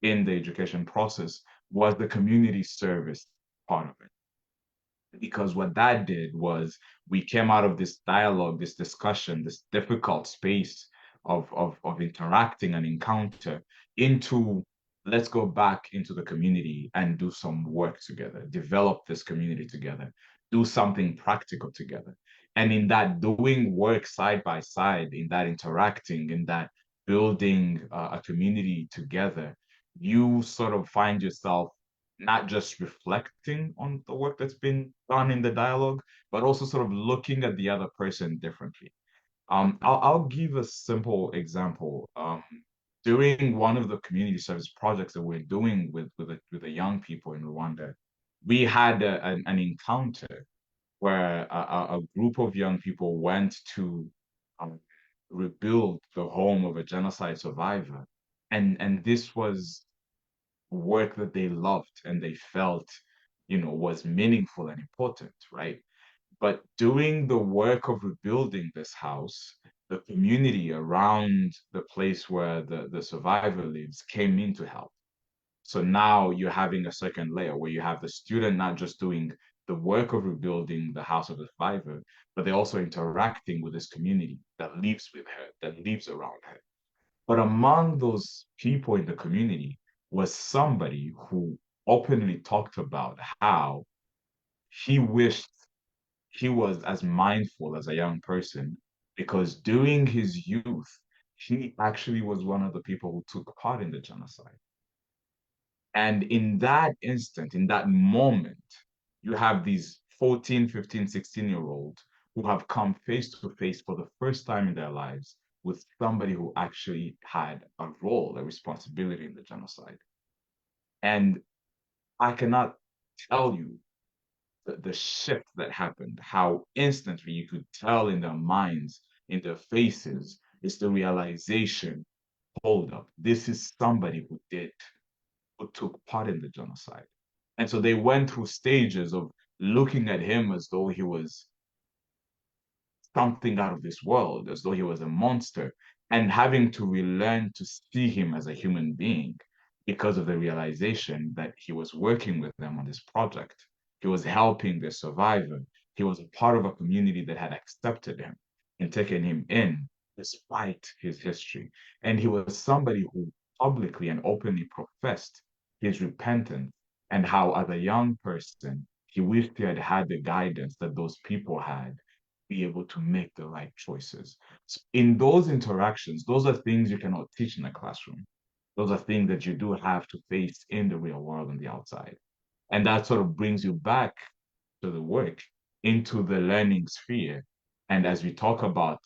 in the education process was the community service part of it. Because what that did was we came out of this dialogue, this discussion, this difficult space of interacting and encounter into let's go back into the community and do some work together, develop this community together, do something practical together. And in that doing work side by side, in that interacting, in that building a community together, you sort of find yourself not just reflecting on the work that's been done in the dialogue, but also sort of looking at the other person differently. I'll give a simple example. During one of the community service projects that we're doing with the young people in Rwanda, we had an encounter where a group of young people went to um, rebuild the home of a genocide survivor, and this was work that they loved and they felt, was meaningful and important, right? But doing the work of rebuilding this house, the community around the place where the survivor lives came in to help. So now you're having a second layer where you have the student not just doing the work of rebuilding the house of the survivor, but they're also interacting with this community that lives with her, that lives around her. But among those people in the community was somebody who openly talked about how he wished he was as mindful as a young person because during his youth, he actually was one of the people who took part in the genocide. And in that instant, in that moment, you have these 14, 15, 16-year-old who have come face to face for the first time in their lives with somebody who actually had a role, a responsibility in the genocide. And I cannot tell you the shift that happened, how instantly you could tell in their minds, in their faces, is the realization, hold up, this is somebody who took part in the genocide. And so they went through stages of looking at him as though he was something out of this world, as though he was a monster, and having to relearn to see him as a human being because of the realization that he was working with them on this project. He was helping the survivor. He was a part of a community that had accepted him and taken him in despite his history. And he was somebody who publicly and openly professed his repentance, and how, as a young person, he wished he had had the guidance that those people had, be able to make the right choices. So in those interactions, those are things you cannot teach in a classroom. Those are things that you do have to face in the real world on the outside. And that sort of brings you back to the work, into the learning sphere. And as we talk about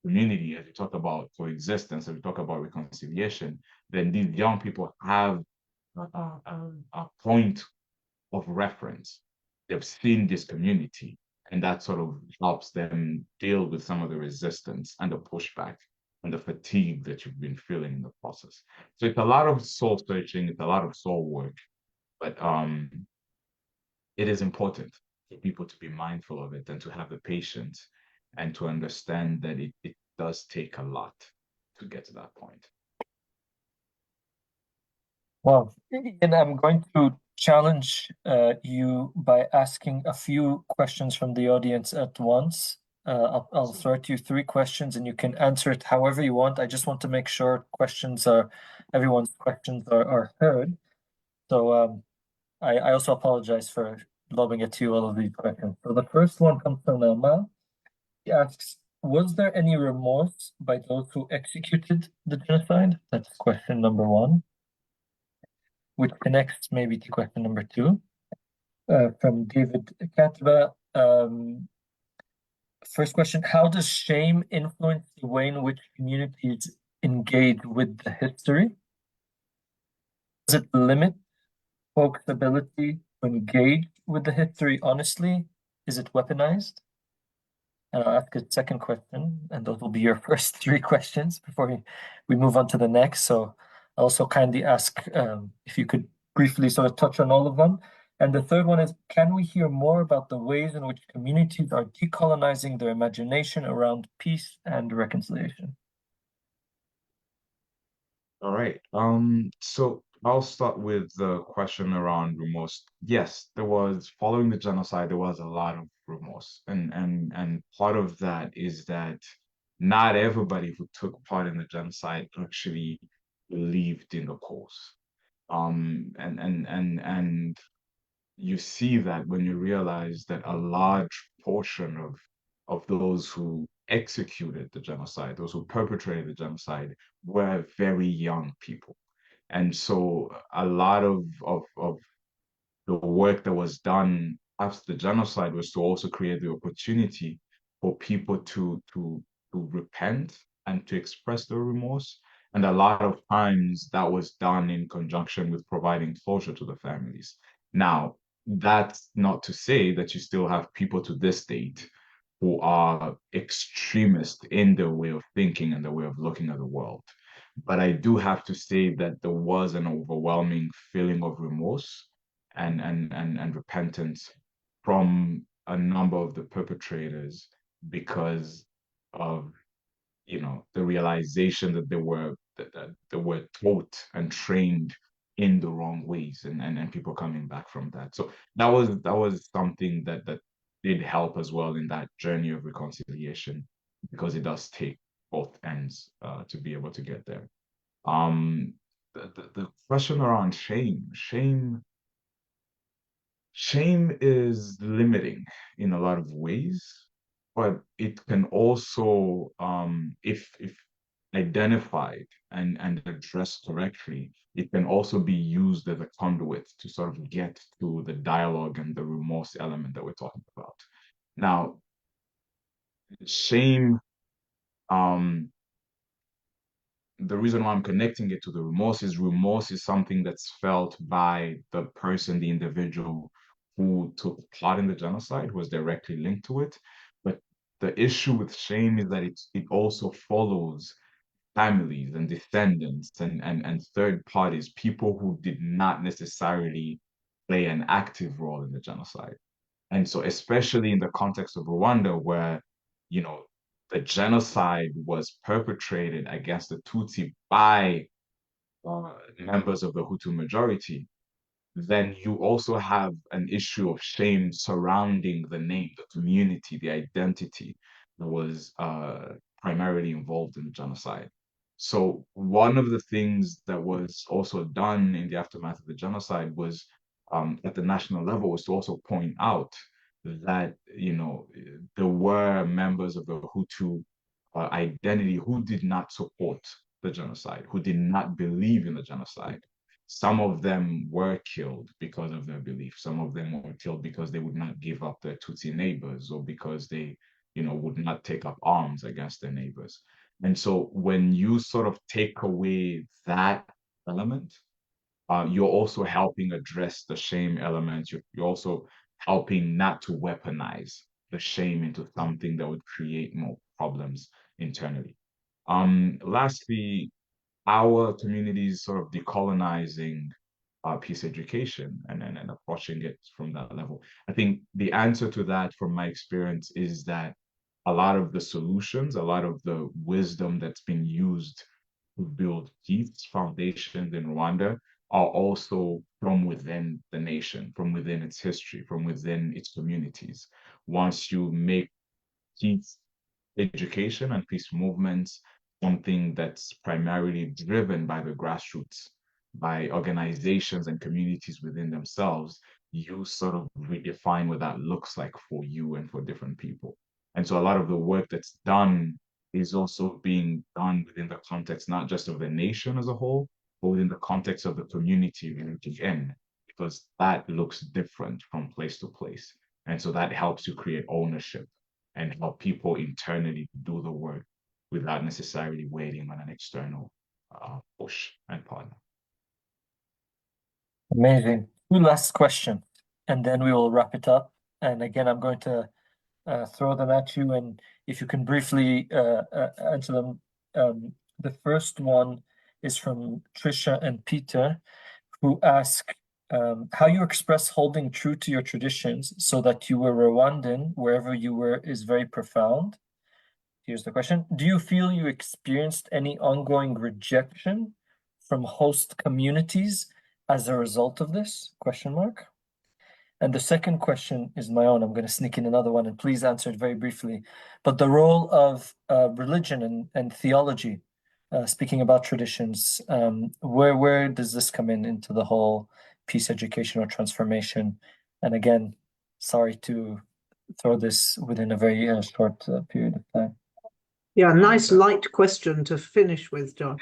community, as we talk about coexistence, as we talk about reconciliation, then these young people have a point of reference. They've seen this community, and that sort of helps them deal with some of the resistance and the pushback and the fatigue that you've been feeling in the process. So it's a lot of soul searching, it's a lot of soul work, but it is important for people to be mindful of it and to have the patience and to understand that it does take a lot to get to that point. Well, and I'm going to challenge you by asking a few questions from the audience at once. I'll throw at you 3 questions and you can answer it however you want. I just want to make sure everyone's questions are heard. So I also apologize for lobbing at you all of these questions. So the first one comes from Elma. He asks, was there any remorse by those who executed the genocide? That's question number 1, which connects maybe to question number 2. From David Katba. First question, how does shame influence the way in which communities engage with the history? Does it limit folks' ability to engage with the history honestly? Is it weaponized? And I'll ask a second question, and those will be your first 3 questions before we move on to the next. So I'll also kindly ask if you could briefly sort of touch on all of them. And the third one is, can we hear more about the ways in which communities are decolonizing their imagination around peace and reconciliation? All right. So I'll start with the question around remorse. Yes, following the genocide, there was a lot of remorse. And part of that is that not everybody who took part in the genocide actually believed in the cause. And you see that when you realize that a large portion of those who executed the genocide, those who perpetrated the genocide, were very young people. And so a lot of the work that was done after the genocide was to also create the opportunity for people to repent and to express their remorse. And a lot of times that was done in conjunction with providing closure to the families. Now, that's not to say that you still have people to this date who are extremist in their way of thinking and their way of looking at the world. But I do have to say that there was an overwhelming feeling of remorse and repentance from a number of the perpetrators because of the realization that they were taught and trained in the wrong ways, and people coming back from that. So that was something that did help as well in that journey of reconciliation, because it does take both ends to be able to get there. The question around shame is limiting in a lot of ways, but it can also, if identified and addressed correctly, it can also be used as a conduit to sort of get to the dialogue and the remorse element that we're talking about. Now, shame, um, the reason why I'm connecting it to the remorse is something that's felt by the person, the individual who took part in the genocide, was directly linked to it. But the issue with shame is that it also follows families and descendants and third parties, people who did not necessarily play an active role in the genocide. And so, especially in the context of Rwanda, where, you know, the genocide was perpetrated against the Tutsi by members of the Hutu majority, then you also have an issue of shame surrounding the name, the community, the identity that was primarily involved in the genocide. So one of the things that was also done in the aftermath of the genocide was, at the national level, was to also point out that, you know, there were members of the Hutu identity who did not support the genocide, who did not believe in the genocide. Some of them were killed because of their belief. Some of them were killed because they would not give up their Tutsi neighbors, or because they, you know, would not take up arms against their neighbors. And so when you sort of take away that element, you're also helping address the shame element. You're also helping not to weaponize the shame into something that would create more problems internally. Lastly, our communities sort of decolonizing peace education and approaching it from that level. I think the answer to that, from my experience, is that a lot of the solutions, a lot of the wisdom that's been used to build peace foundations in Rwanda are also from within the nation, from within its history, from within its communities. Once you make peace education and peace movements something that's primarily driven by the grassroots, by organizations and communities within themselves, you sort of redefine what that looks like for you and for different people. And so a lot of the work that's done is also being done within the context, not just of the nation as a whole, but within the context of the community you're in, because that looks different from place to place. And so that helps you create ownership and help people internally do the work without necessarily waiting on an external push and partner. Amazing. Two last questions, and then we will wrap it up. And again, I'm going to throw them at you, and if you can briefly answer them. The first one is from Trisha and Peter, who ask how you express holding true to your traditions so that you were Rwandan wherever you were is very profound. Here's the question. Do you feel you experienced any ongoing rejection from host communities as a result of this? Question mark. And the second question is my own. I'm going to sneak in another one, and please answer it very briefly. But the role of religion and theology, speaking about traditions, where does this come in into the whole peace education or transformation? And again, sorry to throw this within a very short period of time. Yeah, nice light question to finish with, John.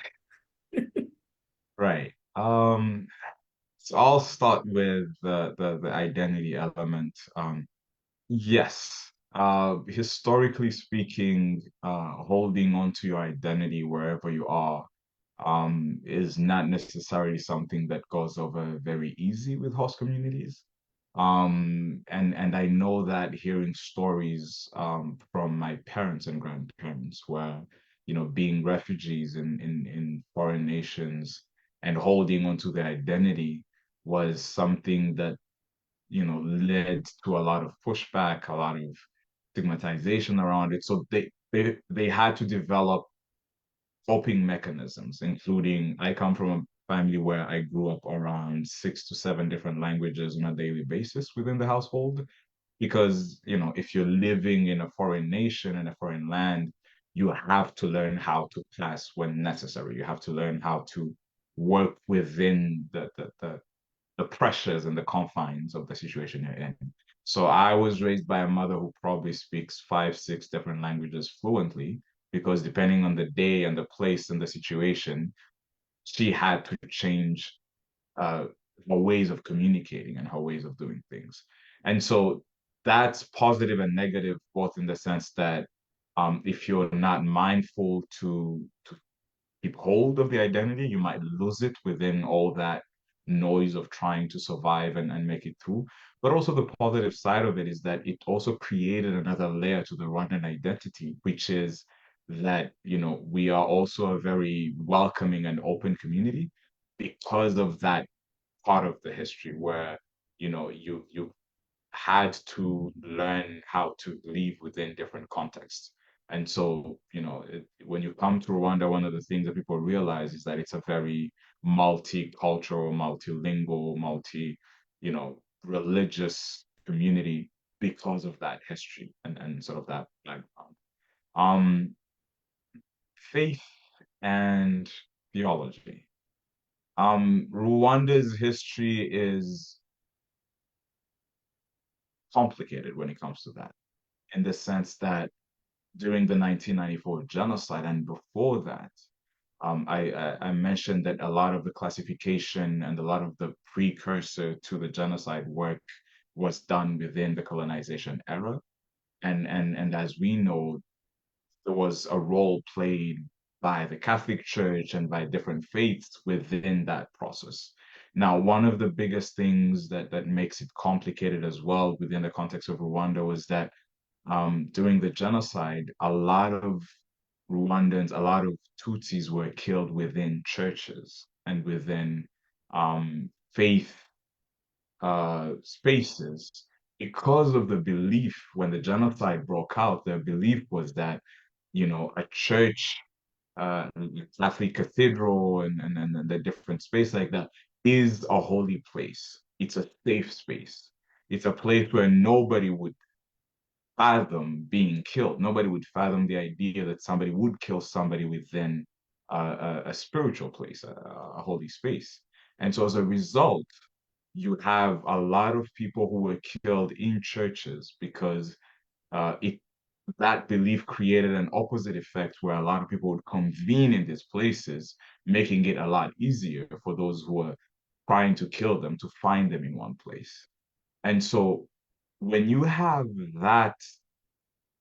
Right. So I'll start with the identity element. Yes. Historically speaking, holding on to your identity wherever you are is not necessarily something that goes over very easy with host communities. And I know that hearing stories from my parents and grandparents, where, you know, being refugees in foreign nations and holding onto their identity was something that, you know, led to a lot of pushback, a lot of stigmatization around it. So they had to develop coping mechanisms, including, I come from a family where I grew up around 6 to 7 different languages on a daily basis within the household. Because, you know, if you're living in a foreign nation, in a foreign land, you have to learn how to class when necessary. You have to learn how to work within the pressures and the confines of the situation you're in. So I was raised by a mother who probably speaks 5, 6 different languages fluently, because depending on the day and the place and the situation, she had to change uh, her ways of communicating and her ways of doing things. And so that's positive and negative, both in the sense that if you're not mindful to keep hold of the identity, you might lose it within all that noise of trying to survive and make it through. But also the positive side of it is that it also created another layer to the Rwandan identity, which is that, you know, we are also a very welcoming and open community because of that part of the history where, you know, you had to learn how to live within different contexts. And so, you know, when you come to Rwanda, one of the things that people realize is that it's a very multicultural, multilingual, you know, religious community because of that history and sort of that background. Um, Faith and theology. Rwanda's history is complicated when it comes to that, in the sense that during the 1994 genocide and before that, I mentioned that a lot of the classification and a lot of the precursor to the genocide work was done within the colonization era. And as we know, there was a role played by the Catholic Church and by different faiths within that process. Now, one of the biggest things that makes it complicated as well within the context of Rwanda was that during the genocide, a lot of Rwandans, a lot of Tutsis were killed within churches and within faith spaces because of the belief when the genocide broke out. The belief was that, you know, a church, Catholic cathedral, and the different space like that is a holy place. It's a safe space. It's a place where nobody would fathom being killed. Nobody would fathom the idea that somebody would kill somebody within a spiritual place, a holy space. And so as a result, you have a lot of people who were killed in churches because it that belief created an opposite effect where a lot of people would convene in these places, making it a lot easier for those who were trying to kill them to find them in one place. And so when you have that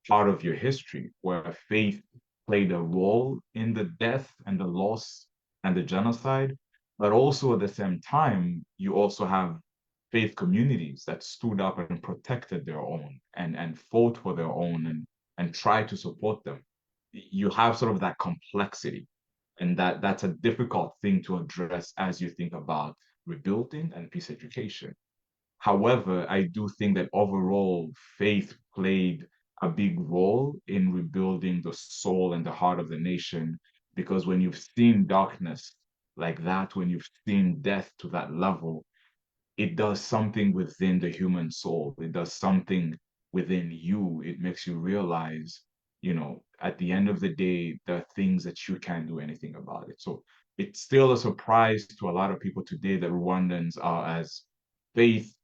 part of your history where faith played a role in the death and the loss and the genocide, but also at the same time, you also have faith communities that stood up and protected their own and fought for their own and tried to support them. You have sort of that complexity, and that's a difficult thing to address as you think about rebuilding and peace education. However, I do think that overall, faith played a big role in rebuilding the soul and the heart of the nation. Because when you've seen darkness like that, when you've seen death to that level, it does something within the human soul. It does something within you. It makes you realize, you know, at the end of the day, there are things that you can't do anything about it. So it's still a surprise to a lot of people today that Rwandans are as faith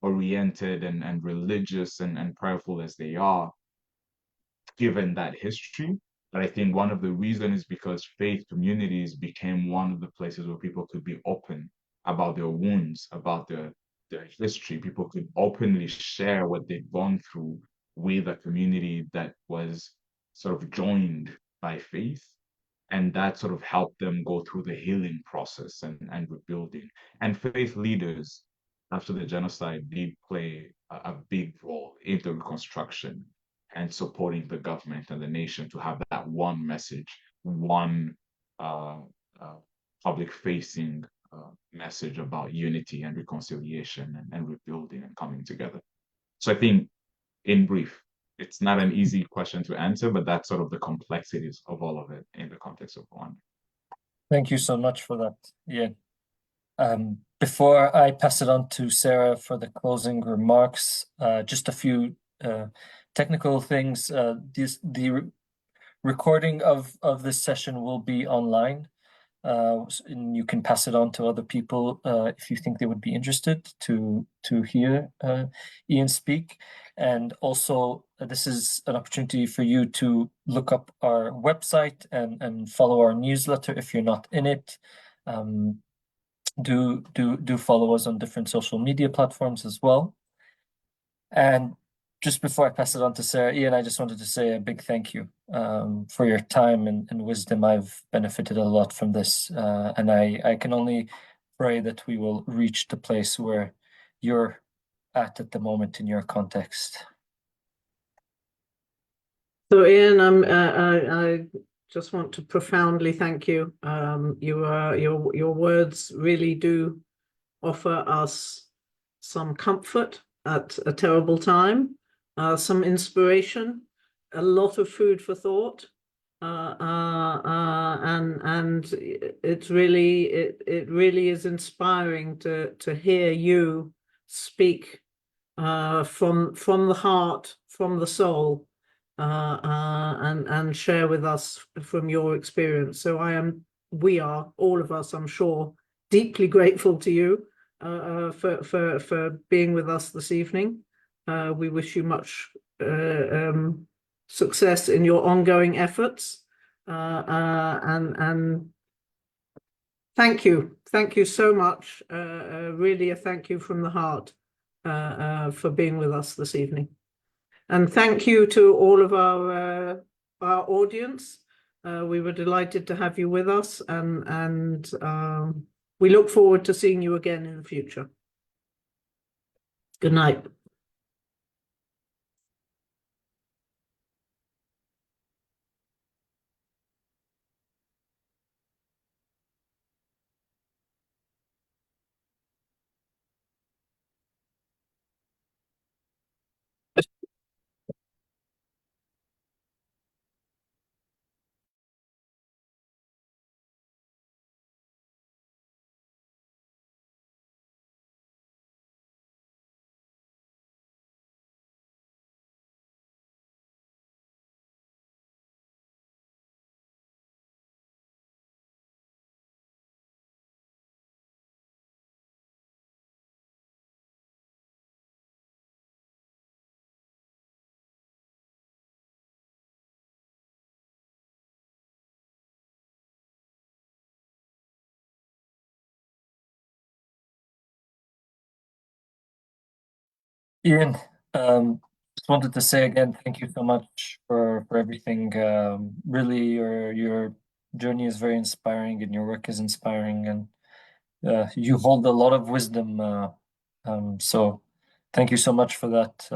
oriented and religious and prayerful as they are, given that history. But I think one of the reasons is because faith communities became one of the places where people could be open about their wounds, about their history. People could openly share what they've gone through with a community that was sort of joined by faith. And that sort of helped them go through the healing process and rebuilding. And faith leaders after the genocide did play a big role in the reconstruction and supporting the government and the nation to have that one message, one uh, public-facing message about unity and reconciliation and rebuilding and coming together. So I think, in brief, it's not an easy question to answer, but that's sort of the complexities of all of it in the context of Rwanda. Thank you so much for that, Ian. Before I pass it on to Sarah for the closing remarks, just a few technical things. The recording of this session will be online. and you can pass it on to other people if you think they would be interested to hear Ian speak. And also, this is an opportunity for you to look up our website and follow our newsletter if you're not in it. Do follow us on different social media platforms as well. And just before I pass it on to Sarah, Ian, I just wanted to say a big thank you for your time and wisdom. I've benefited a lot from this, and I can only pray that we will reach the place where you're at the moment in your context. So Ian, I just want to profoundly thank you. Your words really do offer us some comfort at a terrible time, some inspiration, a lot of food for thought, and it really is inspiring to hear you speak from the heart, from the soul, and share with us from your experience. So we are, all of us, I'm sure, deeply grateful to you for being with us this evening. We wish you much success in your ongoing efforts, and thank you so much. Really a thank you from the heart for being with us this evening. And thank you to all of our audience. We were delighted to have you with us, and we look forward to seeing you again in the future. Good night. Ian, just wanted to say again, thank you so much for everything. Really, your journey is very inspiring, and your work is inspiring, and you hold a lot of wisdom. So thank you so much for that.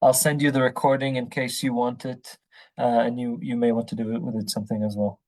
I'll send you the recording in case you want it, and you may want to do it with it something as well.